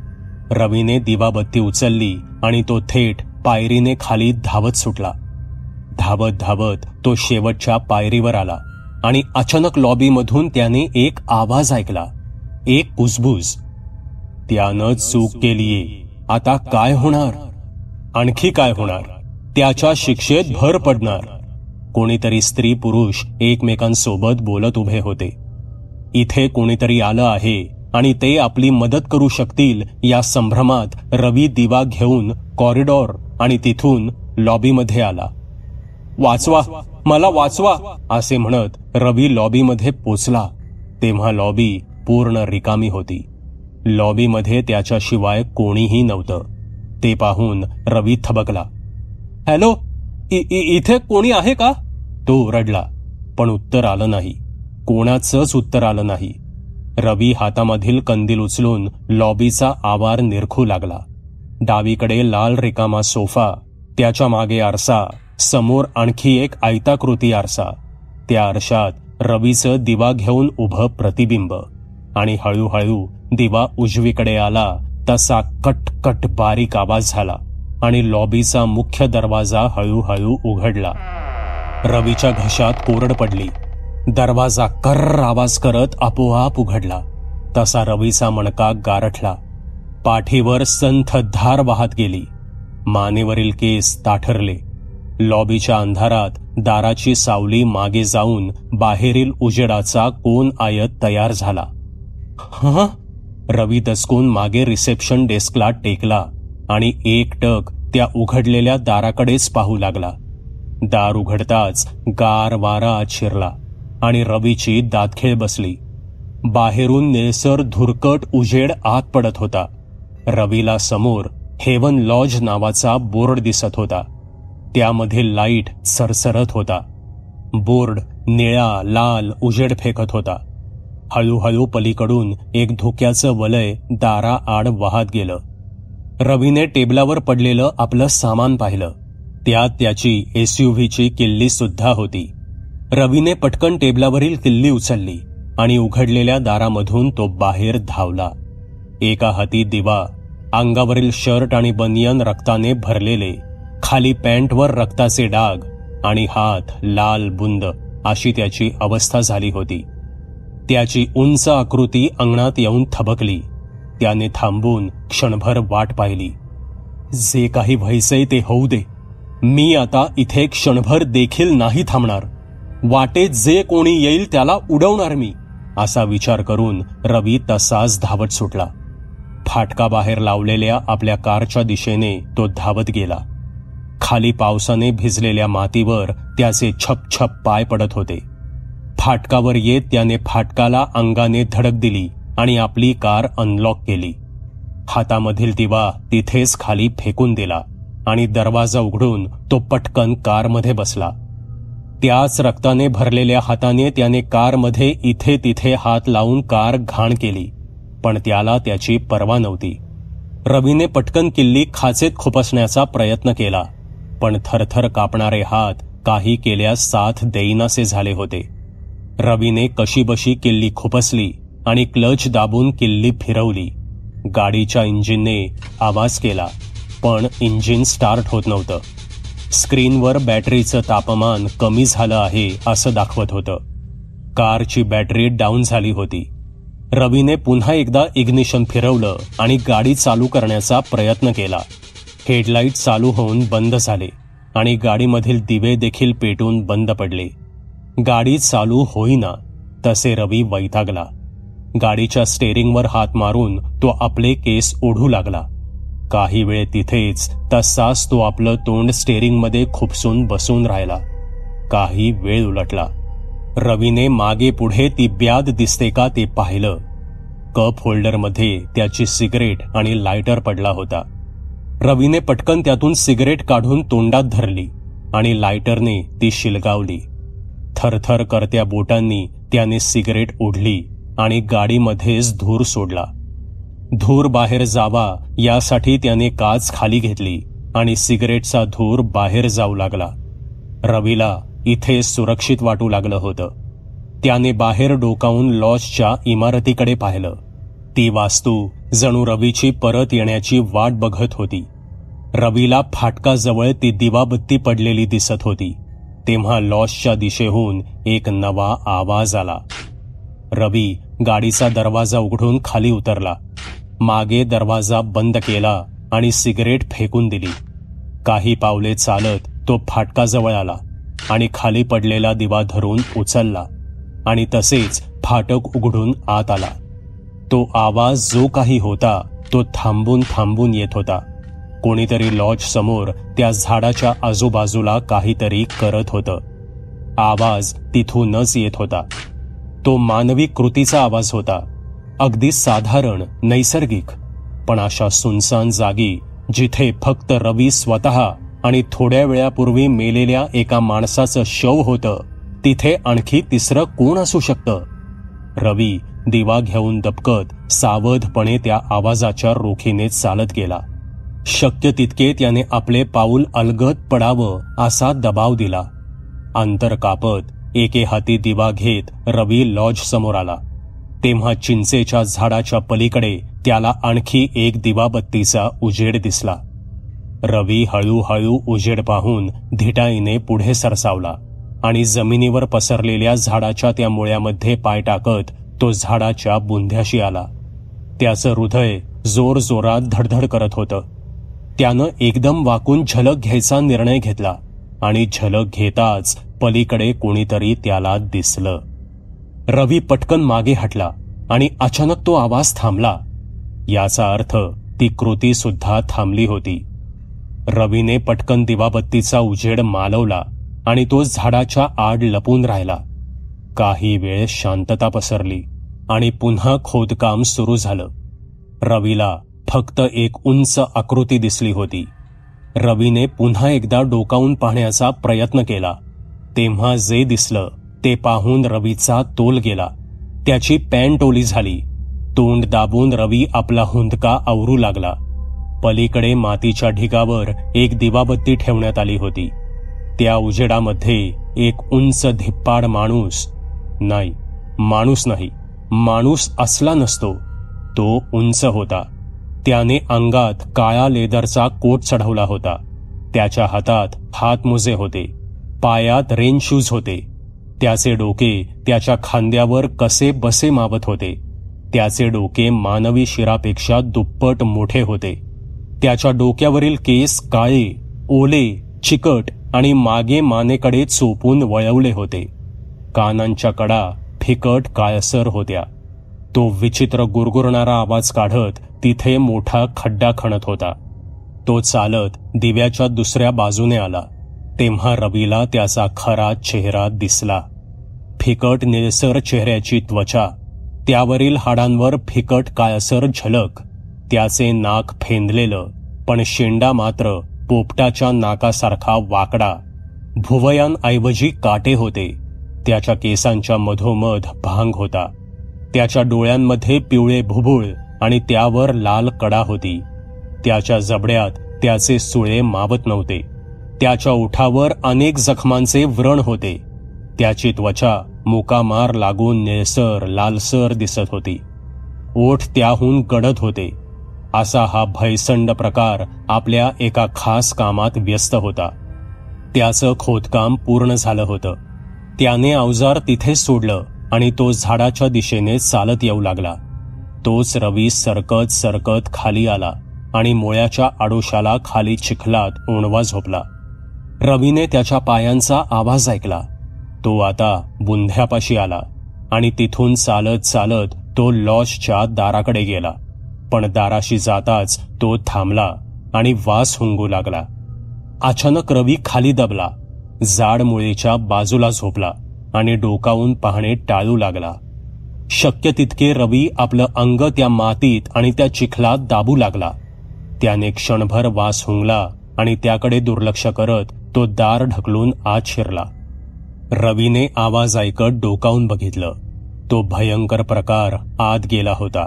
S1: रवीने दिवाबत्ती उचलली आणि तो थेट पायरीने खाली धावत सुटला. धावत धावत तो शेवटच्या पायरीवर आला आणि अचानक लॉबीमधून त्याने एक आवाज ऐकला. एक कुजबूज. त्यानं चूक केलीये. आता काय होणार? आणखी काय होणार? त्याच्या शिक्षेत भर पडणार. कोणीतरी स्त्री पुरुष एकमेकांसोबत बोलत उभे होते. इथे कोणीतरी आलं आहे आणि ते आपली मदत करू शकतील या संभ्रमात रवी दिवा घेऊन कॉरिडॉर आणि तिथून लॉबीमध्ये आला. वाचवा, मला वाचवा असे म्हणत रवी लॉबीमध्ये पोचला तेव्हा लॉबी पूर्ण रिकामी होती. लॉबीमध्ये त्याच्याशिवाय कोणीही नव्हतं. ते पाहून रवी थबकला. हॅलो, इथे कोणी आहे का? तो ओरडला. पण उत्तर आलं नाही. कोणाचंच उत्तर आलं नाही. रवी हातामधील कंदील उचलून लॉबीचा आवार निरखू लागला. डावीकडे लाल रिकामा सोफा, त्याच्या मागे आरसा, समोर आणखी एक आयताकृती आरसा. त्या आरशात रवीचं दिवा घेऊन उभं प्रतिबिंब. आणि हळूहळू दिवा उजवीकडे आला तसा कटकट बारीक आवाज झाला आणि लॉबीचा मुख्य दरवाजा हळूहळू उघडला. रवीच्या घशात कोरड पडली. दरवाजा कर्र आवाज करत आपोआप उघडला. तसा रवीचा मणका गारठला. पाठीवर संथ धार वाहत गेली. मानेवरील केस ताठरले. लॉबीच्या अंधारात दाराची सावली मागे जाऊन बाहेरील उजेडाचा कोन आयत तयार झाला. हं? रवी दचकून मागे रिसेप्शन डेस्कला टेकला आणि एकटक त्या उघडलेल्या दाराकडेच पाहू लागला. दार उघडताच गार वारा आत शिरला आणि रवीची दातखिळ बसली. बाहेरून निळसर धुरकट उजेड आत पडत होता. रवीला समोर हेवन लॉज नावाचा बोर्ड दिसत होता. त्यामध्ये लाईट सरसरत होता. बोर्ड निळा लाल उजेड फेकत होता. हळूहळू पलीकडून एक धोक्याचं वलय दाराआड वाहत गेलं. रवीने टेबलावर पडलेलं आपलं सामान पाहिलं. त्यात त्याची एसयूव्हीची किल्ली सुद्धा होती. रवीने पटकन टेबलावरील किल्ली उचलली आणि उघडलेल्या दारामधून तो बाहेर धावला. एका हाती दिवा, अंगावरील शर्ट आणि बनियन रक्ताने भरलेले, खाली पॅन्टवर रक्ताचे डाग आणि हात लाल बुंद अशी त्याची अवस्था झाली होती. त्याची उंच आकृती अंगणात येऊन थबकली. त्याने थांबून क्षणभर वाट पाहिली. जे काही व्हायचंय ते होऊ दे. मी आता इथे क्षणभर देखील नाही थांबणार. वाटेत जे कोणी येईल त्याला उडवणार मी, असा विचार करून रवी तसाच धावत सुटला. फाटका बाहेर लावलेल्या आपल्या कारच्या दिशेने तो धावत गेला. खाली पावसाने भिजलेल्या मातीवर त्याचे छपछप पाय पडत होते. फाटकावर येत त्याने फाटकाला अंगाने धडक दिली आणि आपली कार अनलॉक केली. हातामधील दिवा तिथेच खाली फेकून दिला आणि दरवाजा उघडून तो पटकन कारमध्ये बसला. त्याच रक्ताने भरलेल्या हाताने त्याने कारमध्ये इथे तिथे हात लावून कार घाण केली, पण त्याला त्याची पर्वा नव्हती. रवीने पटकन किल्ली खाचेत खुपसण्याचा प्रयत्न केला, पण थरथर कापणारे हात काही केल्यास साथ देईनासे झाले होते. रवीने कशीबशी किल्ली खुपसली आणि क्लच दाबून किल्ली फिरवली. गाडीच्या इंजिनने आवाज केला, पण इंजिन स्टार्ट होत नव्हतं. स्क्रीनवर बॅटरीचं तापमान कमी झालं आहे असं दाखवत होतं. कारची बॅटरी डाऊन झाली होती. रवीने पुन्हा एकदा इग्निशन फिरवलं आणि गाडी चालू करण्याचा प्रयत्न केला. हेडलाईट चालू होऊन बंद झाले आणि गाडीमधील दिवे देखील पेटून बंद पडले. गाडी चालू होईना. तसे रवी वैतागला. गाडीच्या स्टेअरिंगवर हात मारून तो आपले केस ओढू लागला. काही वेळ तिथेच तसाच तो आपलं तोंड स्टेअरिंगमध्ये खुपसून बसून राहिला. काही वेळ उलटला. रवीने मागे पुढे ती ब्याद दिसते का ते पाहिलं. कप होल्डरमध्ये त्याची सिगरेट आणि लायटर पडला होता. रवीने पटकन त्यातून सिगरेट काढून तोंडात धरली आणि लायटरने ती शिलगावली. थरथर करत्या बोटांनी त्याने सिगरेट ओढली आणि गाडीमध्येच धूर सोडला. धूर बाहेर जावा यासाठी त्याने काच खाली घेतली आणि सिगरेटचा धूर बाहेर जाऊ लागला. रवीला इथे सुरक्षित वाटू लागलं होतं. त्याने बाहेर डोकावून लॉजच्या इमारतीकडे पाहिलं. ती वास्तू जणू रवीची परत येण्याची वाट बघत होती. रवीला फाटकाजवळ ती दिवाबत्ती पडलेली दिसत होती. तेव्हा लॉजच्या दिशेहून एक नवा आवाज आला. रवी गाडीचा दरवाजा उघडून खाली उतरला. मागे दरवाजा बंद केला आणि सिगरेट फेकून दिली. काही पावले चालत तो फाटकाजवळ आला आणि खाली पडलेला दिवा धरून उचलला आणि तसेच फाटक उघडून आत आला. तो आवाज जो काही होता तो थांबून थांबून येत होता. कोणीतरी लॉज समोर त्या झाडाच्या आजूबाजूला काहीतरी करत होतं. आवाज तिथूनच येत होता. तो मानवी कृतीचा आवाज होता. अगदी साधारण, नैसर्गिक. पण अशा सुनसान जागी जिथे फक्त रवी स्वतः आणि थोड्या वेळापूर्वी मेलेल्या एका माणसाचं शव होतं, तिथे आणखी तिसरं कोण असू शकतं? रवी दिवा घेऊन दबकत सावधपणे त्या आवाजाच्या रोखीने चालत गेला. शक्य तितके त्याने आपले पाऊल अलगद पडावं असा दबाव दिला. अंतर कापत एके हाती दिवा घेत रवी लॉज समोर आला. तेव्हा चिंचेच्या झाडाच्या पलीकडे त्याला आणखी एक दिवाबत्तीचा उजेड दिसला. रवी हळूहळू उजेड पाहून धिटाईने पुढे सरसावला आणि जमिनीवर पसरलेल्या झाडाच्या त्या मुळ्यामध्ये पाय टाकत तो झाडाच्या बुंध्याशी आला. त्याचं हृदय जोरजोरात धडधड करत होतं. त्यानं एकदम वाकून झलक घ्यायचा निर्णय घेतला. आणि झलक घेताच पलीकडे कोणीतरी त्याला दिसलं. रवी पटकन मागे हटला आणि अचानक तो आवाज थांबला. याचा अर्थ ती कृती सुद्धा थांबली होती. रवीने पटकन दिवाबत्तीचा उजेड मालवला आणि तो झाडाच्या आड लपून राहिला. काही वेळ शांतता पसरली आणि पुन्हा खोदकाम सुरू झालं. रवीला फक्त एक उंच आकृती दिसली होती. रवीने पुन्हा एकदा डोकावून पाहण्याचा प्रयत्न केला. तेव्हा जे दिसलं ते पाहून रवीचा तोल गेला. त्याची पॅन्ट ओली झाली. तोंड दाबून रवी आपला हुंदका आवरू लागला. पलीकडे मातीच्या ढिगावर एक दिवाबत्ती ठेवण्यात आली होती. त्या उजेडामध्ये एक उंच धिप्पाड माणूस नाही, माणूस असला नसतो. तो उंच होता. त्याने अंगात काळा लेदरचा कोट चढवला होता. त्याच्या हातात हातमोजे होते. पायात रेन शूज होते. त्याचे डोके त्याच्या खांद्यावर कसे बसे मावत होते. त्याचे डोके मानवी शिरापेक्षा दुप्पट मोठे होते. त्याच्या डोक्यावरील केस काळे, ओले, चिकट आणि मागे मानेकडे चोपून वळवले होते. कानांच्या कडा फिकट काळसर होत्या. तो विचित्र गुरगुरणारा आवाज काढत तिथे मोठा खड्डा खणत होता. तो चालत दिव्याच्या दुसऱ्या बाजूने आला. तेव्हा रवीला त्याचा खरा चेहरा दिसला. फिकट निळसर चेहऱ्याची त्वचा, त्यावरील हाडांवर फिकट काळसर झलक. त्याचे नाक फेंदलेलं, पण शेंडा मात्र पोपटाच्या नाकासारखा वाकडा. भुवयांऐवजी काटे होते. त्याच्या केसांच्या मधोमध भांग होता. त्याच्या डोळ्यांमध्ये पिवळे भुबुळ आणि त्यावर लाल कडा होती. त्याच्या जबड्यात त्याचे सुळे मावत नव्हते. त्याच्या ओठावर अनेक जखमांचे व्रण होते. त्याची त्वचा मुकामार लागून निळसर लालसर दिसत होती. ओठ त्याहून गडद होते. असा हा भयसंड प्रकार आपल्या एका खास कामात व्यस्त होता. त्याचं खोदकाम पूर्ण झालं होतं. त्याने अवजार तिथे सोडलं आणि तो झाडाच्या दिशेने चालत येऊ लागला. तोच रवी सरकत सरकत खाली आला आणि मोळ्याच्या आडोशाला खाली चिखलात ओणवा झोपला. रवीने त्याच्या पायांचा आवाज ऐकला. तो आता बुंध्यापाशी आला आणि तिथून चालत चालत तो लॉजच्या दाराकडे गेला. पण दाराशी जाताच तो थांबला आणि वास हुंगू लागला. अचानक रवी खाली दबला, जाड मुळीच्या बाजूला झोपला आणि डोकावून पाहणे टाळू लागला. शक्य तितके रवी आपलं अंग त्या मातीत आणि त्या चिखलात दाबू लागला. त्याने क्षणभर वास हुंगला आणि त्याकडे दुर्लक्ष करत तो दार ढकलून आत शिरला. रवीने आवाज ऐकत डोकावून बघितलं. तो भयंकर प्रकार आत गेला होता.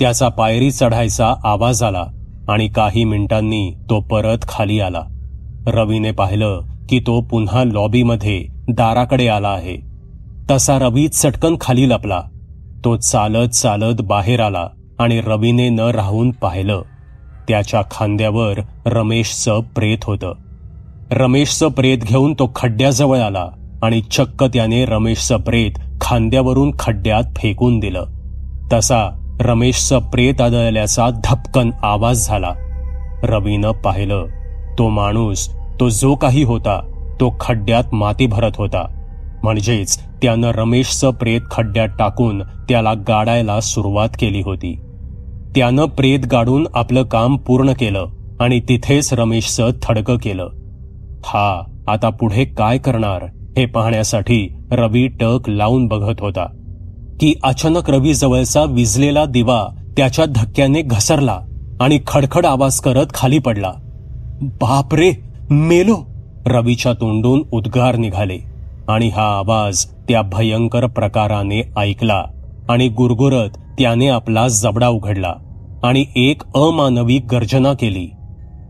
S1: त्याचा पायरी चढायचा आवाज आला आणि काही मिनिटांनी तो परत खाली आला. रवीने पाहिलं की तो पुन्हा लॉबीमध्ये दाराकडे आला आहे. तसा रवी चटकन खाली लपला. तो चालत चालत बाहेर आला आणि रवीने न राहून पाहिलं. त्याच्या खांद्यावर रमेशचं प्रेत होतं. रमेशचं प्रेत घेऊन तो खड्ड्याजवळ आला आणि चक्क त्याने रमेशचं प्रेत खांद्यावरून खड्ड्यात फेकून दिलं. तसा रमेशचं प्रेत आदळल्याचा धपकन आवाज झाला. रवीनं पाहिलं, तो माणूस, तो जो काही होता तो खड्ड्यात माती भरत होता. म्हणजेच त्यानं रमेशचं प्रेत खड्ड्यात टाकून त्याला गाडायला सुरुवात केली होती. त्यानं प्रेत गाडून आपलं काम पूर्ण केलं आणि तिथेच रमेशचं थडकं केलं. हा आता पुढे काय करणार हे पाहण्यासाठी रवी टक लावून बघत होता की अचानक रवी जवळचा विझलेला दिवा त्याच्या धक्क्याने घसरला आणि खडखड आवाज करत खाली पडला. बापरे, मेलो! रवीच्या तोंडून उद्गार निघाले आणि हा आवाज त्या भयंकर प्रकाराने ऐकला आणि गुरगुरत त्याने आपला जबडा उघडला आणि एक अमानवी गर्जना केली.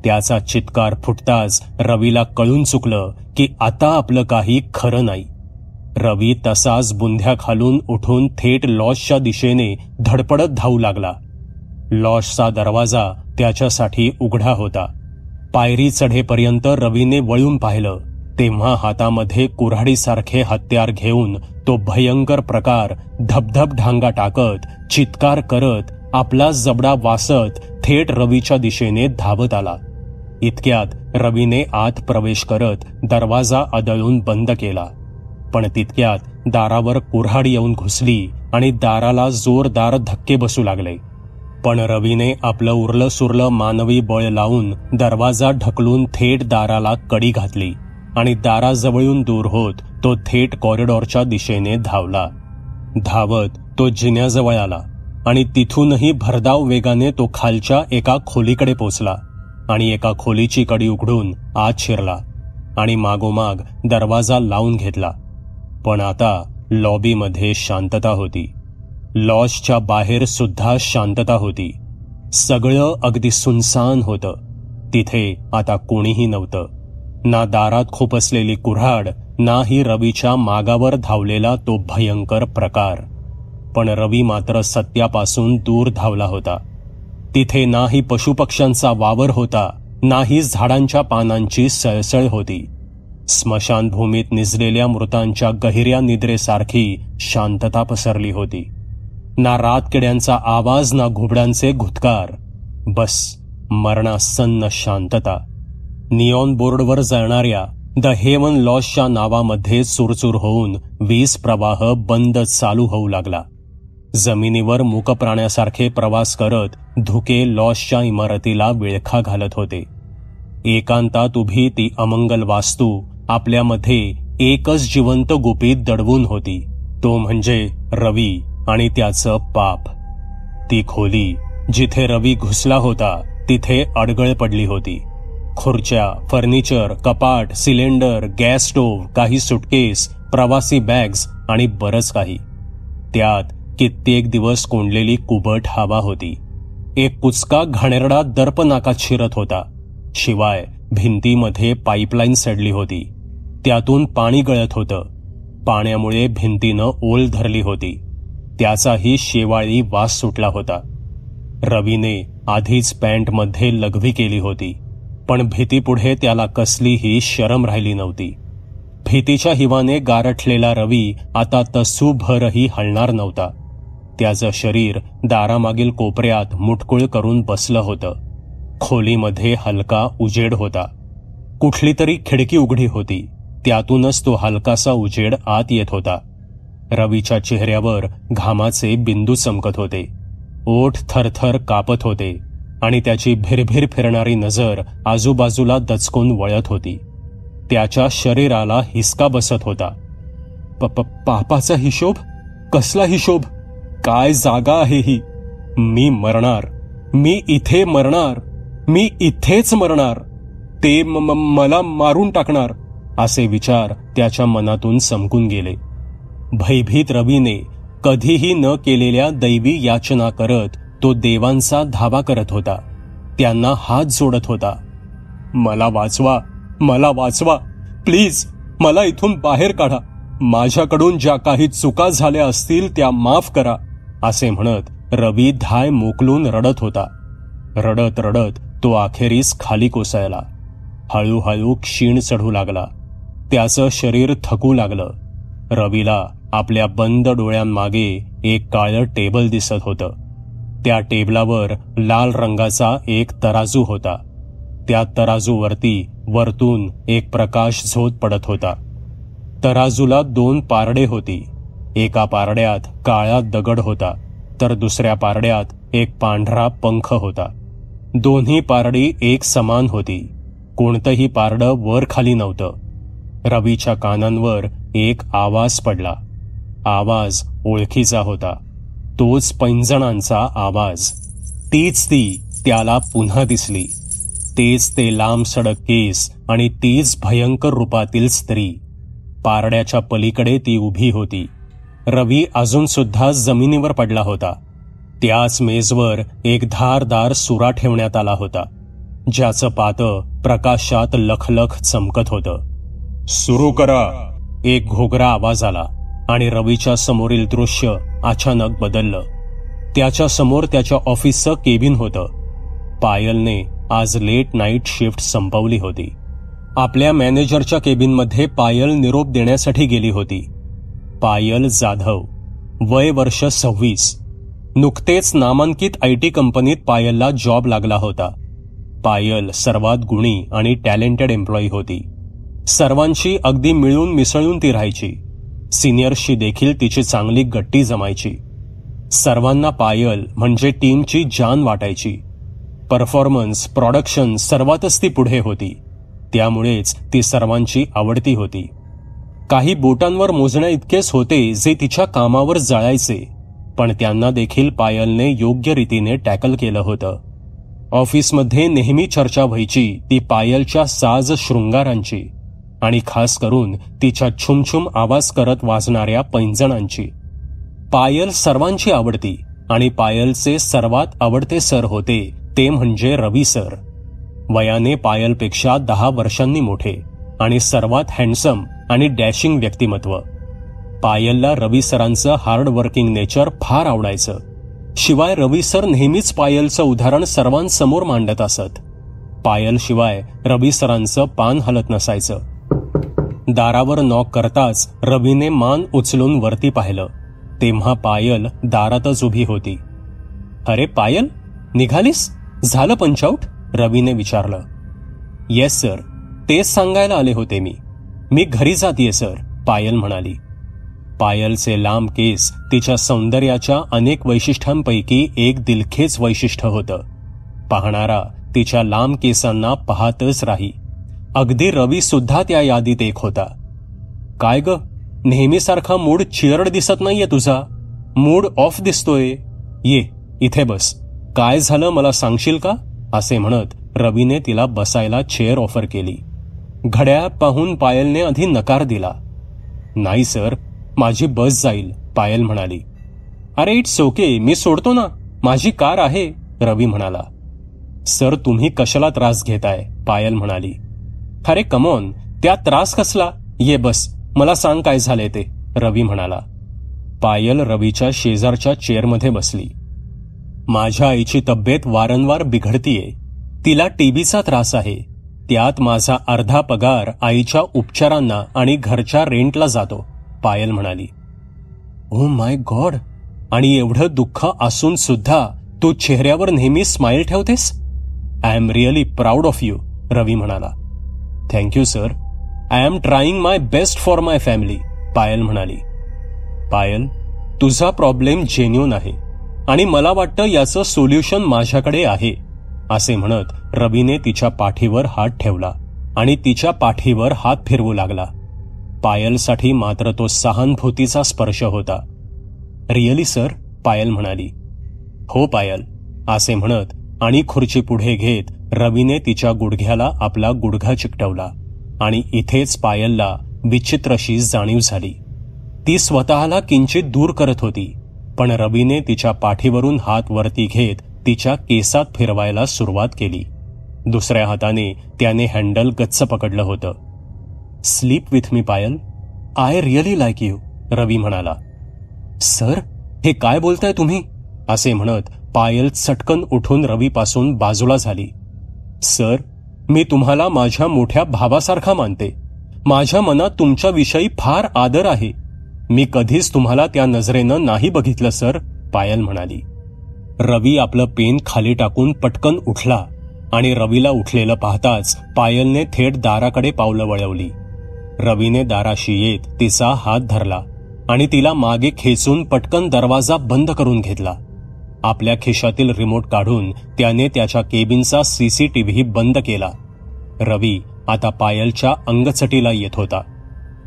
S1: त्याचा चित्कार फुटताच रवीला कळून चुकलं की आता आपलं काही खरं नाही. रवी तसाच बुंध्या खालून उठून थेट लॉजच्या दिशेने धडपडत धावू लागला. लॉजचा दरवाजा त्याच्यासाठी उघडा होता. पायरी चढेपर्यंत रवीने वळून पाहिलं तेव्हा हातामध्ये कुऱ्हाडीसारखे हत्यार घेऊन तो भयंकर प्रकार धबधब ढांगा टाकत, चित्कार करत, आपला जबडा वासत थेट रवीच्या दिशेने धावत आला. इतक्यात रवीने आत प्रवेश करत दरवाजा आदळून बंद केला. पण तितक्यात दारावर कुऱ्हाड येऊन घुसली आणि दाराला जोरदार धक्के बसू लागले. पण रवीने आपलं उरलं सुरलं मानवी बळ लावून दरवाजा ढकलून थेट दाराला कडी घातली आणि दाराजवळून दूर होत तो थेट कॉरिडॉरच्या दिशेने धावला. धावत तो जिन्याजवळ आला आणि तिथूनही भरधाव वेगाने तो खालच्या एका खोलीकडे पोचला आणि एका खोलीची कडी उघडून आत शिरला आणि मागोमाग दरवाजा लावून घेतला. पण आता लॉबीमध्ये शांतता होती. लॉजच्या बाहेर सुद्धा शांतता होती. सगळं अगदी सुनसान होतं. तिथे आता कोणीही नव्हतं. ना दारात खोपसलेली कुऱ्हाड, नाही रवीच्या मागावर धावलेला तो भयंकर प्रकार. पण रवी मात्र सत्यापासून दूर धावला होता. तिथे नाही पशुपक्ष्यांचा वावर होता, नाही झाडांच्या पानांची सळसळ होती. स्मशानभूमीत निजलेल्या मृतांच्या गहिऱ्या निद्रेसारखी शांतता पसरली होती. ना रातकिड्यांचा आवाज, ना घुबडांचे घुतकार. बस मरणासन्न शांतता. निऑन बोर्डवर जळणाऱ्या द हेवन लॉजच्या नावामध्ये चुरचूर होऊन वीज प्रवाह बंद चालू होऊ लागला. जमिनीवर मूकप्राण्यासारखे प्रवास करत धुके लॉजच्या इमारतीला विळखा घालत होते. एकांतात उभी ती अमंगल वास्तू आपल्यामध्ये एकच जिवंत गुपित दडवून होती. तो म्हणजे रवी आणि त्याचं पाप. ती खोली जिथे रवी घुसला होता तिथे अडगळ पडली होती. खुर्च्या, फर्निचर, कपाट, सिलेंडर, गॅस स्टोव्ह, काही सुटकेस, प्रवासी बॅग्स आणि बरंच काही. त्यात कित्येक दिवस कोंडलेली कुबट हवा होती. एक कुचका घाणेरडा दर्प नाकात शिरत होता. शिवाय भिंतीमध्ये पाईपलाईन सडली होती. त्यातून पाणी गळत होतं. पाण्यामुळे भिंतीनं ओल धरली होती. त्याचाही शेवाळी वास सुटला होता. रवीने आधीच पॅन्टमध्ये लघवी केली होती, पण भीतीपुढे त्याला कसलीही शरम राहिली नव्हती. भीतीच्या हिवाने गारठलेला रवी आता तसूभरही हलणार नव्हता. त्याचं शरीर दारामागील कोपऱ्यात मुटकुळ करून बसलं होतं. खोलीमध्ये हलका उजेड होता. कुठली तरी खिडकी उघडी होती. त्यातूनच तो हलकासा उजेड आत येत होता. रवीच्या चेहऱ्यावर घामाचे बिंदू चमकत होते. ओठ थरथर कापत होते आणि त्याची भिरभिर फिरणारी नजर आजूबाजूला दचकून वळत होती. त्याच्या शरीराला हिसका बसत होता. पापाचा हिशोब? कसला हिशोब? काय जागा आहे ही? मी मरणार. मी इथे मरणार. मी इथेच मरणार. ते मला मारून टाकणार. असे विचार त्याच्या मनातून चमकून गेले. भयभीत रवीने कधीही न केलेल्या दैवी याचना करत तो देवांचा धावा करत होता. त्यांना हात जोडत होता. मला वाचवा, मला वाचवा, प्लीज मला इथून बाहेर काढा. माझ्याकडून ज्या काही चुका झाल्या असतील त्या माफ करा, असे म्हणत रवी धाय मोकलून रडत होता. रडत रडत तो अखेरीस खाली कोसळला. हळूहळू क्षीण चढू लागला. त्याचं शरीर थकू लागलं. रवीला आपल्या बंद डोळ्यांमागे एक काळं टेबल दिसत होतं. त्या टेबलावर लाल रंगाचा एक तराजू होता. त्या तराजूवरती वरतून एक प्रकाश झोत पडत होता. तराजूला 2 पारडे होती. एका पारड्यात काळा दगड होता, तर दुसऱ्या पारड्यात एक पांढरा पंख होता. दोन्ही पारडी एक समान होती. कोणतंही पारडं वर खाली नव्हतं. रवीच्या कानांवर एक आवाज पडला. आवाज ओळखीचा होता. तोच पैंजणांचा आवाज. तीच ती त्याला पुन्हा दिसली. तेच ते लांब सडक केस आणि तीच भयंकर रूपातील स्त्री. पारड्याच्या पलीकडे ती उभी होती. रवी अजून सुद्धा जमिनीवर पडला होता. त्याच मेजवर एक धारदार सुरा ठेवण्यात आला होता, ज्याचं पातं प्रकाशात लखलख चमकत होतं. सुरू करा, एक घोगरा आवाज आला आणि रवीच्या समोरील दृश्य अचानक बदललं. त्याच्या समोर त्याच्या ऑफिसचं केबिन होतं. पायलने आज लेट नाईट शिफ्ट संपवली होती. आपल्या मॅनेजरच्या केबिनमध्ये पायल निरोप देण्यासाठी गेली होती. पायल जाधव, वय वर्ष 26. नुकतेच नामांकित IT कंपनीत पायलला जॉब लागला होता. पायल सर्वात गुणी आणि टॅलेंटेड एम्प्लॉई होती. सर्वांशी अगदी मिळून मिसळून ती राहायची. सिनियर्सशी देखील तिची चांगली गट्टी जमायची. सर्वांना पायल म्हणजे टीमची जान वाटायची. परफॉर्मन्स, प्रोडक्शन सर्वातच ती पुढे होती. त्यामुळेच ती सर्वांची आवडती होती. काही बोटांवर मोजण्या इतकेच होते जे तिच्या कामावर जळायचे, पण त्यांना देखील पायलने योग्य रीतीने टॅकल केलं होतं. ऑफिसमध्ये नेहमी चर्चा व्हायची ती पायलच्या साज शृंगारांची आणि खास करून तिच्या छुमछुम आवाज करत वाजणाऱ्या पैंजणांची. पायल सर्वांची आवडती आणि पायलचे सर्वात आवडते सर होते ते म्हणजे रवी सर. वयाने पायलपेक्षा 10 वर्षांनी मोठे आणि सर्वात हँडसम आणि डॅशिंग व्यक्तिमत्व. पायलला रवी सरांचं हार्ड वर्किंग नेचर फार आवडायचं. शिवाय रवी सर नेहमीच पायलचं उदाहरण सर्वांसमोर मांडत असत. पायलशिवाय रवी सरांचं पान हलत नसायचं. दारावर नॉक करताच रवीने मान उचलून वरती पाहिलं तेव्हा पायल दारातच उभी होती. अरे पायल, निघालीस? झालं पंचआउट? रवीने विचारलं. येस सर, तेच सांगायला आले होते मी घरी जातीये सर, पायल म्हणाली. पायलचे लांब केस तिच्या सौंदर्याच्या अनेक वैशिष्ट्यांपैकी एक दिलखेच वैशिष्ट्य होतं. पाहणारा तिच्या लांब केसांना पाहतच राही. अगदी रवी सुद्धा त्या यादीत एक होता. काय ग, नेहमीसारखा मूड चिअर्ड दिसत नाहीये तुझा. मूड ऑफ दिसतोय. ये इथे बस. काय झालं मला सांगशील का? असे म्हणत रवीने तिला बसायला चेअर ऑफर केली. घड्याळ पाहून पायलने आधी नकार दिला. नाही सर, माझी बस जाईल, पायल म्हणाली. अरे इट्स ओके, मी सोडतो ना, माझी कार आहे, रवी म्हणाला. सर तुम्ही कशाला त्रास घेताय, पायल म्हणाली. अरे कमॉन, त्यात त्रास कसला? ये बस, मला सांग काय झाले ते, रवी म्हणाला. पायल रवीच्या शेजारच्या चेअरमध्ये बसली. माझ्या आईची तब्येत वारंवार बिघडतीये. तिला टीबीचा त्रास आहे. त्यात माझा अर्धा पगार आईच्या उपचारांना आणि घरच्या रेंटला जातो, पायल म्हणाली. ओ माय गॉड, आणि एवढं दुःख असून सुद्धा तू चेहऱ्यावर नेहमी स्माइल ठेवतेस. I am really proud of you, Ravi म्हणाला. Thank you sir, I am trying my best for my family, Payal म्हणाली. पायल, तुझा प्रॉब्लेम जेन्युइन आहे आणि मला वाटतं याचं सोल्युशन माझ्याकडे आहे, असे म्हणत रवीने तिच्या पाठीवर हात ठेवला आणि तिच्या पाठीवर हात फिरवू लागला. पायलसाठी मात्र तो सहानुभूतीचा स्पर्श होता. रिअली सर, पायल म्हणाली. हो पायल, असे म्हणत आणि खुर्ची पुढे घेत रवीने तिच्या गुडघ्याला आपला गुडघा चिकटवला आणि इथेच पायलला विचित्रशी जाणीव झाली. ती स्वतःला किंचित दूर करत होती, पण रवीने तिच्या पाठीवरून हात वरती घेत तिच्या केसात फिरवायला सुरुवात केली. दुसऱ्या हाताने त्याने हँडल गच्च पकडलं होतं. Sleep with me Payal, I really like you, Ravi म्हणाला. सर, हे काय बोलताय तुम्ही? असे म्हणत पायल चटकन उठून रवीपासून बाजूला झाली. सर, मी तुम्हाला माझ्या मोठ्या भावासारखा मानते. माझ्या मनात तुमच्याविषयी फार आदर आहे. मी कधीच तुम्हाला त्या नजरेनं नाही बघितलं सर, पायल म्हणाली. रवी आपलं पेन खाली टाकून पटकन उठला आणि रवीला उठलेलं पाहताच पायलने थेट दाराकडे पावलं वळवली. रवीने दाराशी येत तिचा हात धरला आणि तिला मागे खेचून पटकन दरवाजा बंद करून घेतला. आपल्या खिशातील रिमोट काढून त्याने त्याच्या केबिनचा सीसीटीव्ही बंद केला. रवी आता पायलच्या अंगचटीला येत होता.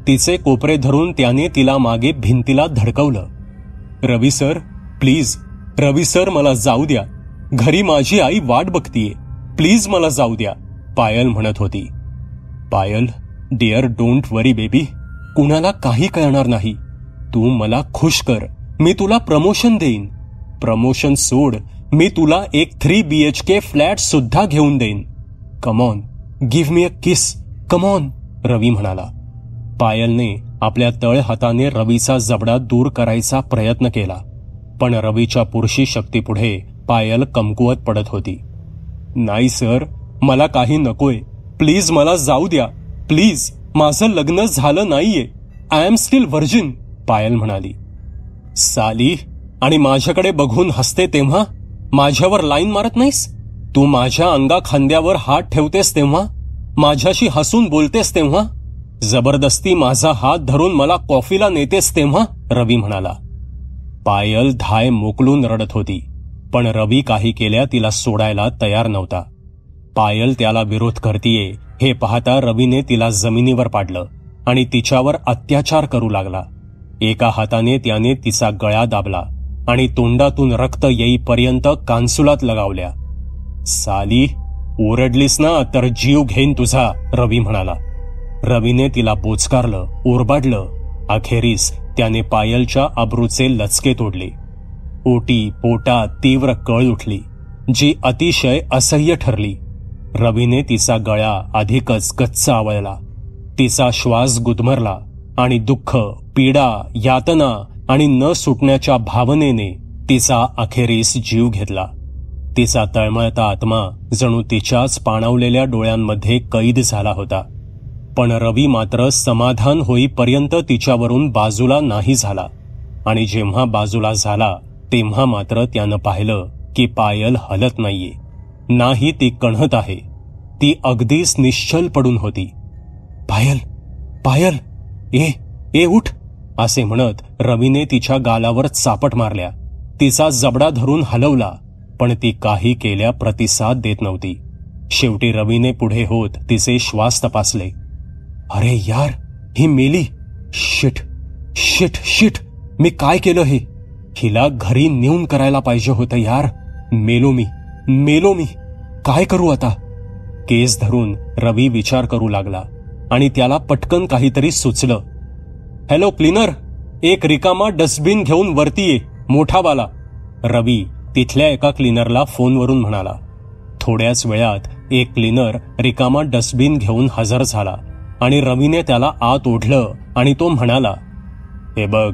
S1: तिचे कोपरे धरून त्याने तिला मागे भिंतीला धडकवलं. रवी सर, प्लीज, रवी सर, मला जाऊ द्या. घरी माझी आई वाट बघतीये. प्लीज मला जाऊ द्या, पायल म्हणत होती. पायल डिअर, डोंट वरी बेबी. कुणाला काही कळणार नाही. तू मला खुश कर. मी तुला प्रमोशन देईन. प्रमोशन सोड, मी तुला एक 3 BHK फ्लॅट सुद्धा घेऊन देईन. कमॉन, गिव्ह मी अ किस, कमॉन, रवी म्हणाला. पायलने आपल्या तळ हाताने रवीचा जबडा दूर करायचा प्रयत्न केला, पण रवीच्या पुरुषी शक्तीपुढे पायल कमकुवत पडत होती. नाही सर, मला काही नकोय. प्लीज मला जाऊ द्या. प्लीज, माझं लग्न झालं नाहीये. आय एम स्टील व्हर्जिन, पायल म्हणाली. साली, आणि माझ्याकडे बघून हसते तेव्हा माझ्यावर लाईन मारत नाहीस? तू माझ्या अंगाखांद्यावर हात ठेवतेस तेव्हा, माझ्याशी हसून बोलतेस तेव्हा, जबरदस्ती माझा हात धरून मला कॉफीला नेतेस तेव्हा, रवी म्हणाला. पायल धाय मोकलून रडत होती, पण रवी काही केल्या तिला सोडायला तयार नव्हता. पायल त्याला विरोध करतीये हे पाहता रवीने तिला जमिनीवर पाडलं आणि तिच्यावर अत्याचार करू लागला. एका हाताने त्याने तिचा गळा दाबला आणि तोंडातून रक्त येईपर्यंत कानसुलात लगावल्या. साली, ओरडलीस ना तर जीव घेईन तुझा, रवी म्हणाला. रवीने तिला बोचकारलं, ओरबाडलं. अखेरीस त्याने पायलच्या अब्रूचे लचके तोडले. ओटी पोटात तीव्र कळ उठली, जी अतिशय असह्य ठरली. रवीने तिचा गळा अधिकच गच्च आवळला. तिचा श्वास गुदमरला आणि दुःख, पीडा, यातना आणि न सुटण्याच्या भावनेने तिचा अखेरीस जीव घेतला. तिचा तळमळता आत्मा जणू तिच्याच पाणावलेल्या डोळ्यांमध्ये कैद झाला होता. पण रवी मात्र समाधान होईपर्यंत तिच्यावरून बाजूला नाही झाला आणि जेव्हा बाजूला झाला तेव्हा मात्र त्यानं पाहिलं की पायल हलत नाहीये, नाही ती कण्हत आहे. ती अगदीच निश्चल पडून होती. पायल, पायल, ए उठ, असे म्हणत रवीने तिच्या गालावर चापट मारल्या. तिचा जबडा धरून हलवला, पण ती काही केल्या प्रतिसाद देत नव्हती. शेवटी रवीने पुढे होत तिचे श्वास तपासले. अरे यार, ही मेली. शिट शिट शिट, मी काय केलं हे? हिला घरी नेऊन करायला पाहिजे होतं यार. मेलो मी, काय करू आता? केस धरून रवी विचार करू लागला आणि त्याला पटकन काहीतरी सुचलं. हॅलो क्लीनर, एक रिकामा डस्टबिन घेऊन वरती ये, मोठावाला, रवी तिथल्या एका क्लीनरला फोनवरून म्हणाला. थोड्याच वेळात एक क्लीनर रिकामा डस्टबिन घेऊन हजर झाला आणि रवीने त्याला आत ओढलं आणि तो म्हणाला, हे बघ,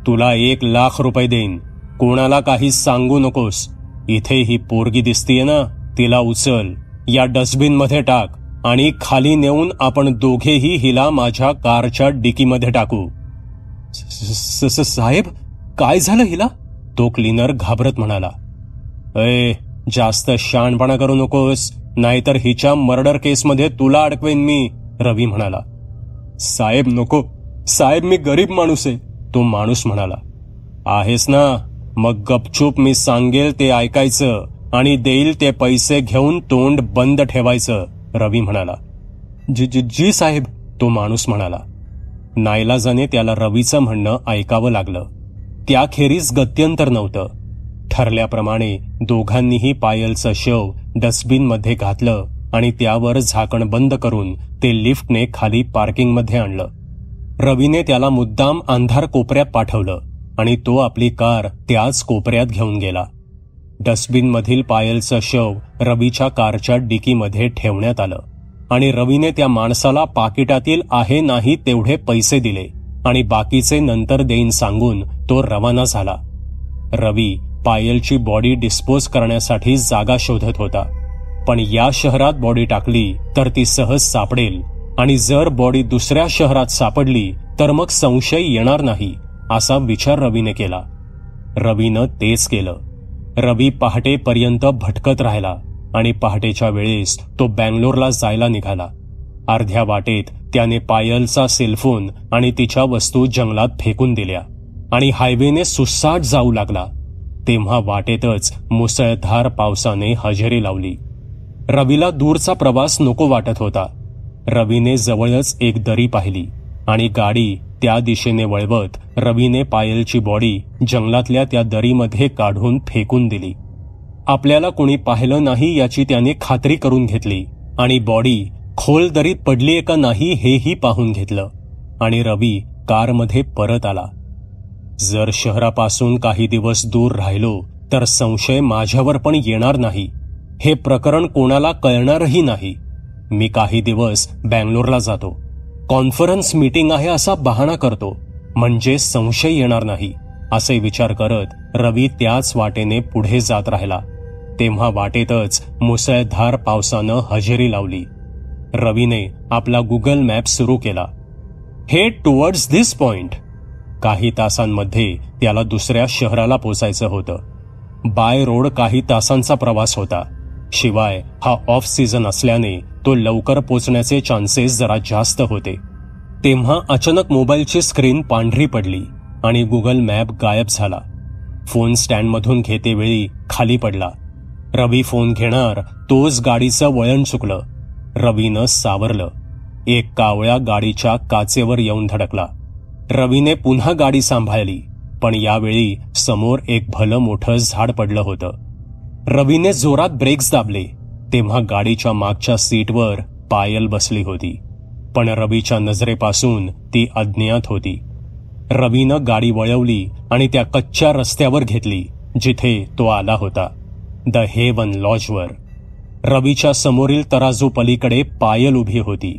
S1: तुला 1,00,000 रुपये देईन. कोणाला काही सांगू नकोस. इथे ही पोरगी दिसतीये ना, तिला उचल, या डस्टबिनमध्ये टाक आणि खाली नेऊन आपण दोघेही हिला माझ्या कारच्या डिकीमध्ये टाकू. साहेब, काय झालं हिला? तो क्लीनर घाबरत म्हणाला. जास्त शहाणपणा करू नकोस, नाहीतर हिच्या मर्डर केसमध्ये तुला अडकवेन मी, रवी म्हणाला. साहेब नको, साहेब मी गरीब माणूस आहे, तो माणूस म्हणाला. आहेस ना, मग गपचूप मी सांगेल ते ऐकायचं आणि देईल ते पैसे घेऊन तोंड बंद ठेवायचं, रवी म्हणाला. जी साहेब, तो माणूस म्हणाला. नाईलाजाने त्याला रवीचं म्हणणं ऐकावं लागलं. त्याखेरीज गत्यंतर नव्हतं. ठरल्याप्रमाणे दोघांनीही पायलचं शव डस्टबिनमध्ये घातलं आणि त्यावर झाकण बंद करून ते लिफ्टने खाली पार्किंगमध्ये आणलं. रवीने त्याला मुद्दाम अंधार कोपऱ्यात पाठवलं आणि तो आपली कार त्याच कोपऱ्यात घेऊन गेला. डस्टबिनमधील पायलचं शव रवीच्या कारच्या डिकीमध्ये ठेवण्यात आलं आणि रवीने त्या माणसाला पाकिटातील आहे नाही तेवढे पैसे दिले आणि बाकीचे नंतर देईन सांगून तो रवाना झाला. रवी पायलची बॉडी डिस्पोज करण्यासाठी जागा शोधत होता. पण या शहरात बॉडी टाकली तर ती सहज सापडेल आणि जर बॉडी दुसऱ्या शहरात सापडली तर मग संशय येणार नाही, असा विचार रवीने केला. रवीनं तेच केलं. रवी पहाटेपर्यंत भटकत राहिला आणि पहाटेच्या वेळेस तो बँगलोरला जायला निघाला. अर्ध्या वाटेत त्याने पायलचा सेलफोन आणि तिच्या वस्तू जंगलात फेकून दिल्या आणि हायवेने सुसाट जाऊ लागला. तेव्हा वाटेतच मुसळधार पावसाने हजेरी लावली. रवीला दूरचा प्रवास नको वाटत होता. रवीने जवळच एक दरी पाहिली आणि गाडी त्या दिशेने वळवत रवीने पायलची बॉडी जंगलातल्या त्या दरीमध्ये काढून फेकून दिली. आपल्याला कोणी पाहिलं नाही याची त्याने खात्री करून घेतली आणि बॉडी खोल दरीत पडलीये का नाही हेही पाहून घेतलं आणि रवी कारमध्ये परत आला. जर शहरापासून काही दिवस दूर राहिलो तर संशय माझ्यावर पण येणार नाही. हे प्रकरण कोणाला कळणारही नाही. मी काही दिवस बँगलोरला जातो. कॉन्फरन्स मीटिंग आहे असा बहाणा करतो, म्हणजे संशय येणार नाही, असे विचार करत रवी त्याच वाटेने पुढे जात राहिला. तेव्हा वाटेतच मुसळधार पावसानं हजेरी लावली. रवीने आपला गुगल मॅप सुरू केला. Head towards this point. काही तासांमध्ये त्याला दुसऱ्या शहराला पोचायचं होतं. बाय रोड काही तासांचा प्रवास होता. शिवाय हा ऑफ सीझन असल्याने तो लवकर पोचण्याचे चान्सेस जरा जास्त होते. तेव्हा अचानक मोबाईलची स्क्रीन पांढरी पडली आणि गुगल मॅप गायब झाला. फोन स्टँडमधून घेतेवेळी खाली पडला. रवी फोन घेणार तोच गाडीचं वळण चुकलं. रवीनं सावरलं. एक कावळा गाडीच्या काचेवर येऊन धडकला. रवीने पुन्हा गाडी सांभाळली, पण यावेळी समोर एक भलं मोठं झाड पडलं होतं. रवीने जोरात ब्रेक्स दाबले तेव्हा गाडीच्या मागच्या सीटवर पायल बसली होती, पण रवीच्या नजरेपासून ती अज्ञात होती. रवीनं गाडी वळवली आणि त्या कच्च्या रस्त्यावर घेतली जिथे तो आला होता, द हेवन लॉजवर. रवीच्या समोरील तराजू पलीकडे पायल उभी होती.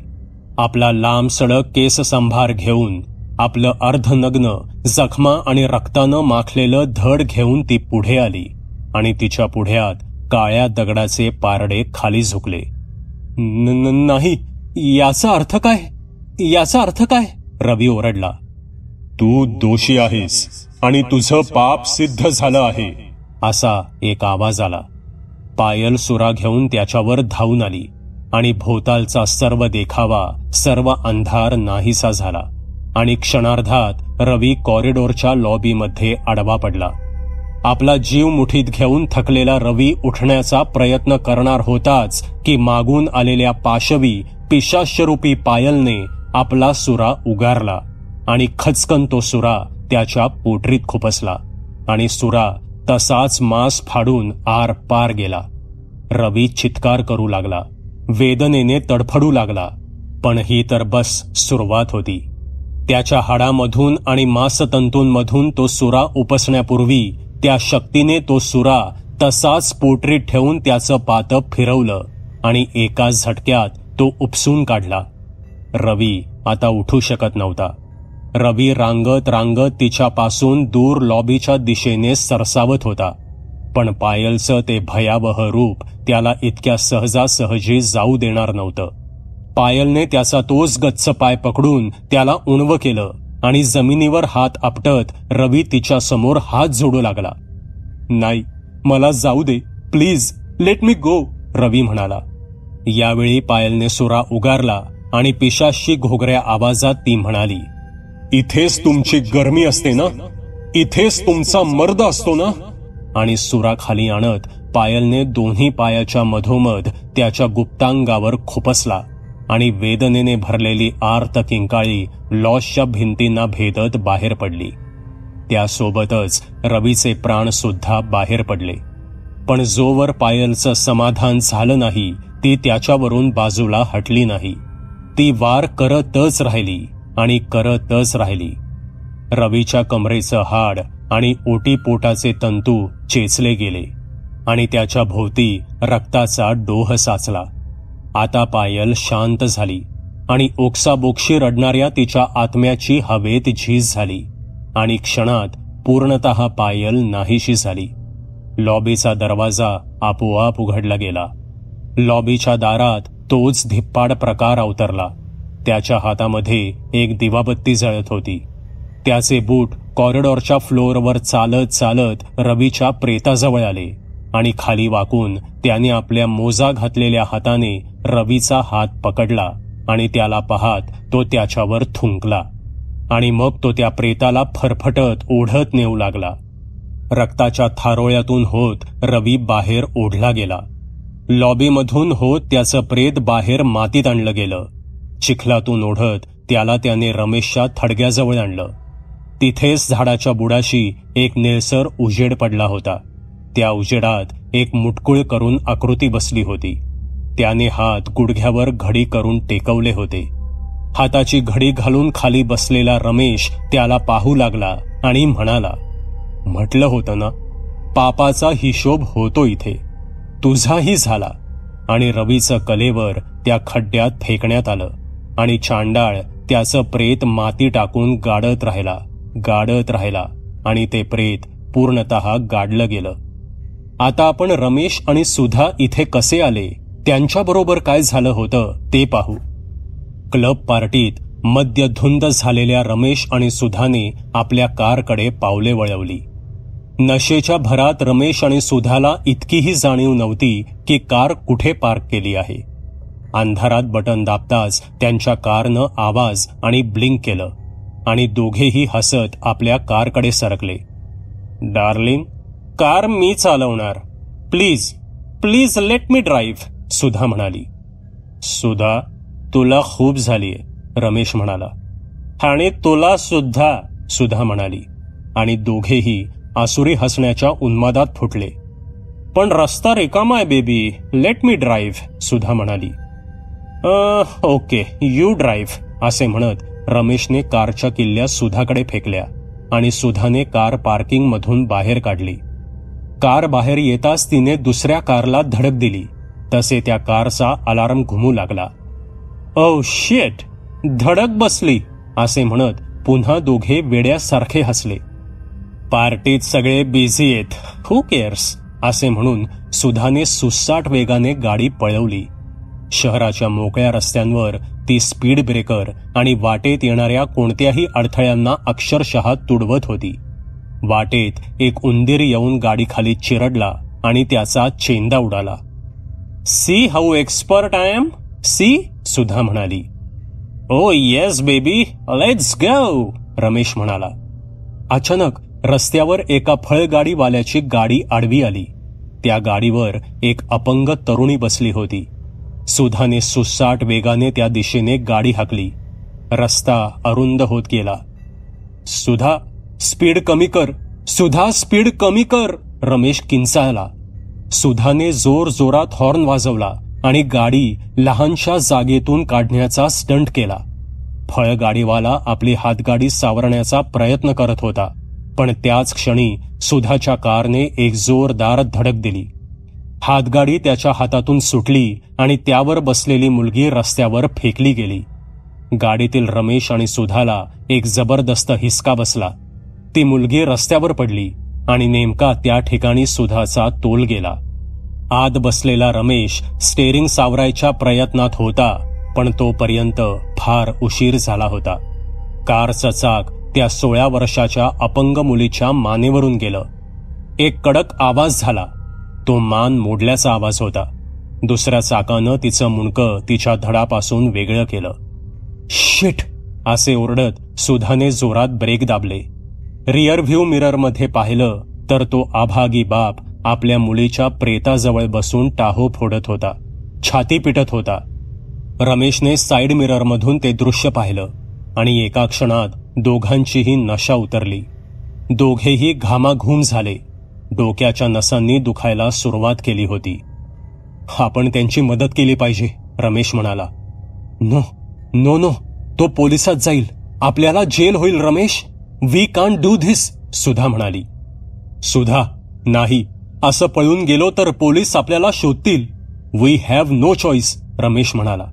S1: आपला लांब सडक केस संभार घेऊन, आपलं अर्धनग्न जखमा आणि रक्तानं माखलेलं धड घेऊन ती पुढे आली आणि तिच्या पुढ्यात काळ्या दगडाचे पारडे खाली झुकले. नाही, याचा अर्थ काय? याचा अर्थ काय? रवी ओरडला.
S2: तू दोषी आहेस आणि तुझं पाप सिद्ध झालं आहे,
S1: असा एक आवाज आला. पायल सुरा घेऊन त्याच्यावर धावून आली आणि भोवतालचा सर्व देखावा, सर्व अंधार नाहीसा झाला आणि क्षणार्धात रवी कॉरिडॉरच्या लॉबीमध्ये आडवा पडला. आपला जीव मुठीत घेऊन थकलेला रवी उठण्याचा प्रयत्न करणार होताच की मागून आलेल्या पाशवी पिशाच्यरूपी पायलने आपला सुरा उगारला आणि खचकन तो सुरा त्याच्या पोटरीत खुपसला आणि सुरा तसाच मांस फाडून आर पार गेला. रवी चित्कार करू लागला, वेदनेने तडफडू लागला, पण ही तर बस सुरुवात होती. त्याच्या हाडामधून आणि मांसतंतूंमधून तो सुरा उपसण्यापूर्वी त्या शक्तीने तो सुरा तसाच पोटरीत ठेवून त्याचं पातं फिरवलं आणि एका झटक्यात तो उपसून काढला. रवी आता उठू शकत नव्हता. रवी रांगत रांगत तिच्यापासून दूर लॉबीच्या दिशेने सरसावत होता, पण पायलचं ते भयावह रूप त्याला इतक्या सहजासहजी जाऊ देणार नव्हतं. पायलने त्याचा तोच गच्च पाय पकडून त्याला उणवं केलं आणि जमिनीवर हात आपटत रवी तिच्या समोर हात जोडू लागला. नाही, मला जाऊ दे, प्लीज लेट मी गो, रवी म्हणाला. यावेळी पायलने सुरा उगारला आणि पिशाशी घोगऱ्या आवाजात ती म्हणाली,
S2: इथेच तुमची गरमी असते ना, इथेच तुमचा मर्द असतो ना.
S1: आणि सुरा खाली आणत पायलने दोन्ही पायाच्या मधोमध त्याच्या गुप्तांगावर खुपसला आणि वेदनेने भरलेली आर्त किंकाळी लॉजच्या भिंतींना भेदत बाहेर पडली. त्यासोबतच रवीचे प्राण सुद्धा बाहेर पडले. पण जोवर पायलचं समाधान झालं नाही, ती त्याच्यावरून बाजूला हटली नाही. ती वार करतच राहिली आणि करतच राहिली. रवीच्या कमरेचं हाड आणि ओटीपोटाचे तंतू चेचले गेले आणि त्याच्या भोवती रक्ताचा डोह साचला. आता पायल शांत झाली आणि ओक्साबोक्शी रडणाऱ्या तिच्या आत्म्याची हवेत झीज झाली आणि क्षणात पूर्णतः पायल नाहीशी झाली. लॉबीचा दरवाजा आपोआप उघडला गेला. लॉबीच्या दारात तोच धिप्पाड प्रकार अवतरला. त्याच्या हातामध्ये एक दिवाबत्ती जळत होती. त्याचे बूट कॉरिडॉरच्या फ्लोअरवर चालत चालत रवीच्या प्रेताजवळ आले आणि खाली वाकून त्याने आपल्या मोजा घातलेल्या हाताने रवीचा हात पकडला आणि त्याला पाहत तो त्याच्यावर थुंकला आणि मग तो त्या प्रेताला फरफटत ओढत नेऊ लागला. रक्ताच्या थारोळ्यातून होत रवी बाहेर ओढला गेला. लॉबीमधून होत त्याचं प्रेत बाहेर मातीत आणलं गेलं. चिखलातून ओढत त्याला त्याने रमेशच्या थडग्याजवळ आणलं. तिथेच झाडाच्या बुडाशी एक निळसर उजेड पडला होता. त्या उजेडात एक मुटकुळ करून आकृती बसली होती. त्याने हात गुडघ्यावर घडी करून टेकवले होते. हाताची घडी घालून खाली बसलेला रमेश त्याला पाहू लागला आणि म्हणाला, म्हटलं होतं ना, पापाचा हिशोब होतो इथे. तुझाही झाला. आणि रवीचं कलेवर त्या खड्ड्यात फेकण्यात आलं आणि चांडाळ त्याचं प्रेत माती टाकून गाडत राहिला आणि ते प्रेत पूर्णतः गाडलं गेलं. आता आपण रमेश आणि सुधा इथे कसे आले, त्यांच्याबरोबर काय झालं होतं ते पाहू. क्लब पार्टीत मद्यधुंद झालेल्या रमेश आणि सुधाने आपल्या कारकडे पावले वळवली. नशेच्या भरात रमेश आणि सुधाला इतकीही जाणीव नव्हती की कार कुठे पार्क केली आहे. अंधारात बटन दाबताच त्यांच्या कारनं आवाज आणि ब्लिंक केलं आणि दोघेही हसत आपल्या कारकडे सरकले. डार्लिंग, कार मी चालवणार. Please please let me drive, Sudha म्हणाली. सुधा, तुला खूप झालीये, रमेश म्हणाला. आणि तुला सुद्धा, सुधा म्हणाली. आणि दोघेही आसुरी हसण्याच्या उन्मादात फुटले. पण रस्ता रिकामा आहे baby, late me drive, Sudha म्हणाली. ओके, यू ड्राईव्ह, असे म्हणत रमेशने कारच्या किल्ल्या सुधाकडे फेकल्या आणि सुधाने कार पार्किंग मधून बाहेर काढली. कार बाहेर येताच तिने दुसऱ्या कारला धडक दिली. तसे त्या कारचा अलार्म घुमू लागला. ओ शिट, धडक बसली, असे म्हणत पुन्हा दोघे वेड्यासारखे हसले. पार्टीत सगळे बिझी आहेत, हू केअर्स, असे म्हणून सुधाने सुसाट वेगाने गाडी पळवली. शहराच्या मोकळ्या रस्त्यांवर ती स्पीड ब्रेकर आणि वाटेत येणाऱ्या कोणत्याही अडथळ्यांना अक्षरशः तुडवत होती. वाटेत एक उंदीर येऊन गाडीखाली चिरडला आणि त्याचा चेंदा उडाला. See how expert I am, see, Sudha म्हणाली. Oh yes baby, let's go, Ramesh म्हणाला. अचानक रस्त्यावर एका फळगाडीवाल्याची गाडी आडवी आली. त्या गाडीवर एक अपंग तरुणी बसली होती. सुधाने सुसाट वेगाने त्या दिशेने गाडी हाकली. रस्ता अरुंद होत गेला. सुधा, स्पीड कमी कर, सुधा, स्पीड कमी कर, रमेश किंचाळला. सुधाने जोर जोरात हॉर्न वाजवला आणि गाडी लहानशा जागेतून काढण्याचा स्टंट केला. फळगाडीवाला आपली हातगाडी सावरण्याचा प्रयत्न करत होता, पण त्याच क्षणी सुधाच्या कारने एक जोरदार धडक दिली. हातगाडी त्याच्या हातातून सुटली आणि त्यावर बसलेली मुलगी रस्त्यावर फेकली गेली. गाडीतील रमेश आणि सुधाला एक जबरदस्त हिसका बसला. ती मुलगी रस्त्यावर पडली आणि नेमका त्या ठिकाणी सुधाचा तोल गेला. आत बसलेला रमेश स्टेअरिंग सावरायच्या प्रयत्नात होता, पण तोपर्यंत फार उशीर झाला होता. कारचं चाक त्या 16 वर्षाच्या अपंग मुलीच्या मानेवरून गेलं. एक कडक आवाज झाला. तो मान मोडल्याचा आवाज होता. दुसऱ्या चाकानं तिचं मुंडकं तिच्या धडापासून वेगळं केलं. शिट, असे ओरडत सुधाने जोरात ब्रेक दाबले. रिअर व्ह्यू मिररमध्ये पाहिलं तर तो अभागी बाप आपल्या मुलीच्या प्रेताजवळ बसून टाहो फोडत होता, छाती पिटत होता. रमेशने साईड मिररमधून ते दृश्य पाहिलं आणि एका क्षणात दोघांचीही नशा उतरली. दोघेही घामाघूम झाले. डोक्याच्या नसांनी दुखायला सुरुवात केली होती. आपण त्यांची मदत केली पाहिजे, रमेश म्हणाला. नो नो नो, तो पोलिसात जाईल, आपल्याला जेल होईल Ramesh. We can't do this, Sudha म्हणाली. सुधा, नाही, असं पळून गेलो तर पोलीस आपल्याला शोधतील. We have no choice, Ramesh म्हणाला.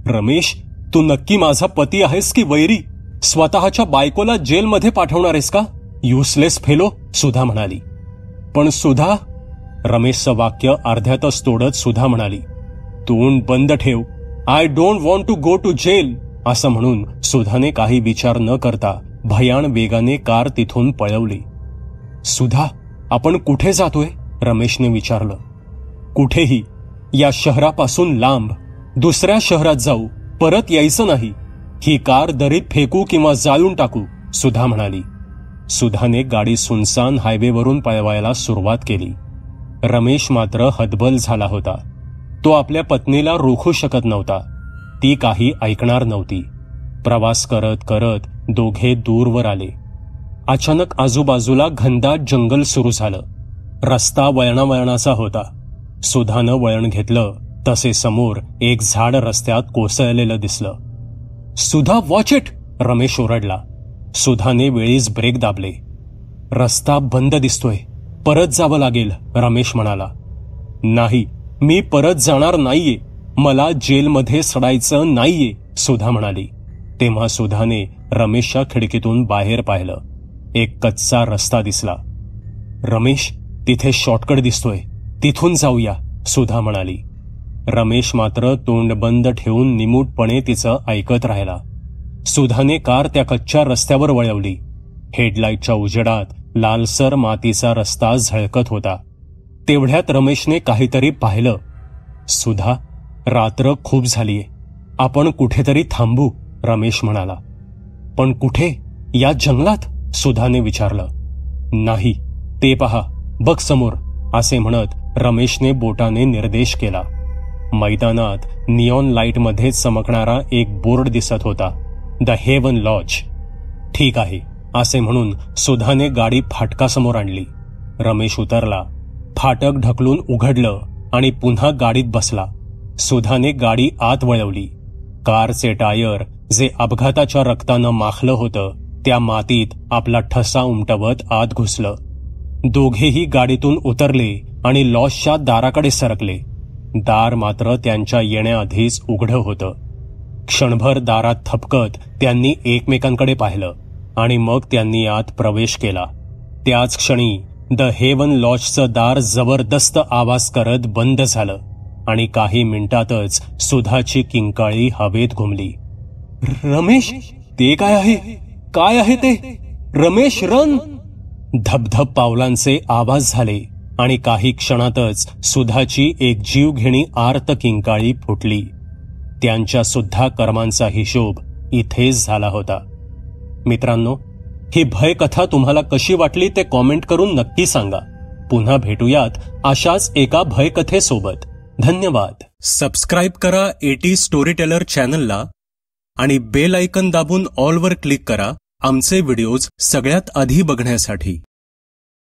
S1: रमेश, तू नक्की माझा पती आहेस की वैरी? स्वतःच्या बायकोला जेलमध्ये पाठवणार आहेस का? युसलेस फेलो, सुधा म्हणाली. पण सुधा, रमेशचं वाक्य अर्ध्यातच तोडत सुधा म्हणाली. तोंड बंद ठेव. I don't want to go to jail, असं म्हणून सुधाने काही विचार न करता भयान वेगाने कार तिथून पळवली. सुधा, आपण कुठे जातोय? रमेशने विचारलं. कुठेही, या शहरापासून लांब, दुसऱ्या शहरात जाऊ, परत यायचं नाही. ही कार दरीत फेकू किंवा जाळून टाकू, सुधा म्हणाली. सुधाने गाडी सुनसान हायवेवरून पळवायला सुरुवात केली. रमेश मात्र हतबल झाला होता. तो आपल्या पत्नीला रोखू शकत नव्हता. ती काही ऐकणार नव्हती. प्रवास करत करत दोघे दूरवर आले. अचानक आजूबाजूला घनदाट जंगल सुरू झालं. रस्ता वळणावळणाचा होता. सुधानं वळण घेतलं तसे समोर एक झाड रस्त्यात कोसळलेलं दिसलं. सुधा, वॉच इट, रमेश ओरडला. सुधाने वेळीच ब्रेक दाबले. रस्ता बंद दिसतोय, परत जावं लागेल, रमेश म्हणाला. नाही, मी परत जाणार नाहीये, मला जेलमध्ये सडायचं नाहीये, सुधा म्हणाली. तेव्हा सुधाने रमेशच्या खिडकीतून बाहेर पाहिलं. एक कच्चा रस्ता दिसला. रमेश, तिथे शॉर्टकट दिसतोय, तिथून जाऊया, सुधा म्हणाली. रमेश मात्र तोंड बंद ठेवून निमूटपणे तिचं ऐकत राहिला. सुधाने कार त्या कच्च्या रस्त्यावर वळवली. हेडलाईटच्या उजेडात लालसर मातीचा रस्ता झळकत होता. तेवढ्यात रमेशने काहीतरी पाहिलं. सुधा, रात्र खूप झालीये, आपण कुठेतरी थांबू, रमेश म्हणाला. पण कुठे? या जंगलात? सुधाने विचारलं. नाही, ते पहा, बघ समोर, असे म्हणत रमेशने बोटाने निर्देश केला. मैदानात निऑन लाईटमध्ये चमकणारा एक बोर्ड दिसत होता, द हेवन लॉज. ठीक आहे, असे म्हणून सुधाने गाडी फाटकासमोर आणली. रमेश उतरला, फाटक ढकलून उघडलं आणि पुन्हा गाडीत बसला. सुधाने गाडी आत वळवली. कारचे टायर, जे अपघाताच्या रक्तानं माखलं होतं, त्या मातीत आपला ठसा उमटवत आत घुसलं. दोघेही गाडीतून उतरले आणि लॉजच्या दाराकडे सरकले. दार मात्र त्यांच्या येण्याआधीच उघडं होतं. क्षणभर दारात थपकत त्यांनी एकमेकांकडे पाहिलं आणि मग त्यांनी आत प्रवेश केला. त्याच क्षणी द हेवन लॉजचं दार जबरदस्त आवाज करत बंद झालं आणि काही मिनिटातच सुधाची किंकाळी हवेत घुमली. रमेश, ते काय आहे? काय आहे ते? रमेश, रन! धबधब पावलांचे आवाज झाले आणि काही क्षणातच सुधाची एक जीवघेणी आर्त किंकाळी फुटली. त्यांच्या सुद्धा कर्मांचा हिशोब इथेच झाला होता. मित्रांनो, ही भयकथा तुम्हाला कशी वाटली ते कॉमेंट करून नक्की सांगा. पुन्हा भेटूयात अशाच एका भयकथेसोबत. धन्यवाद. सबस्क्राईब करा एटी स्टोरी टेलर चॅनलला आणि बेल आयकन दाबून ऑलवर क्लिक करा आमचे व्हिडिओज सगळ्यात आधी बघण्यासाठी.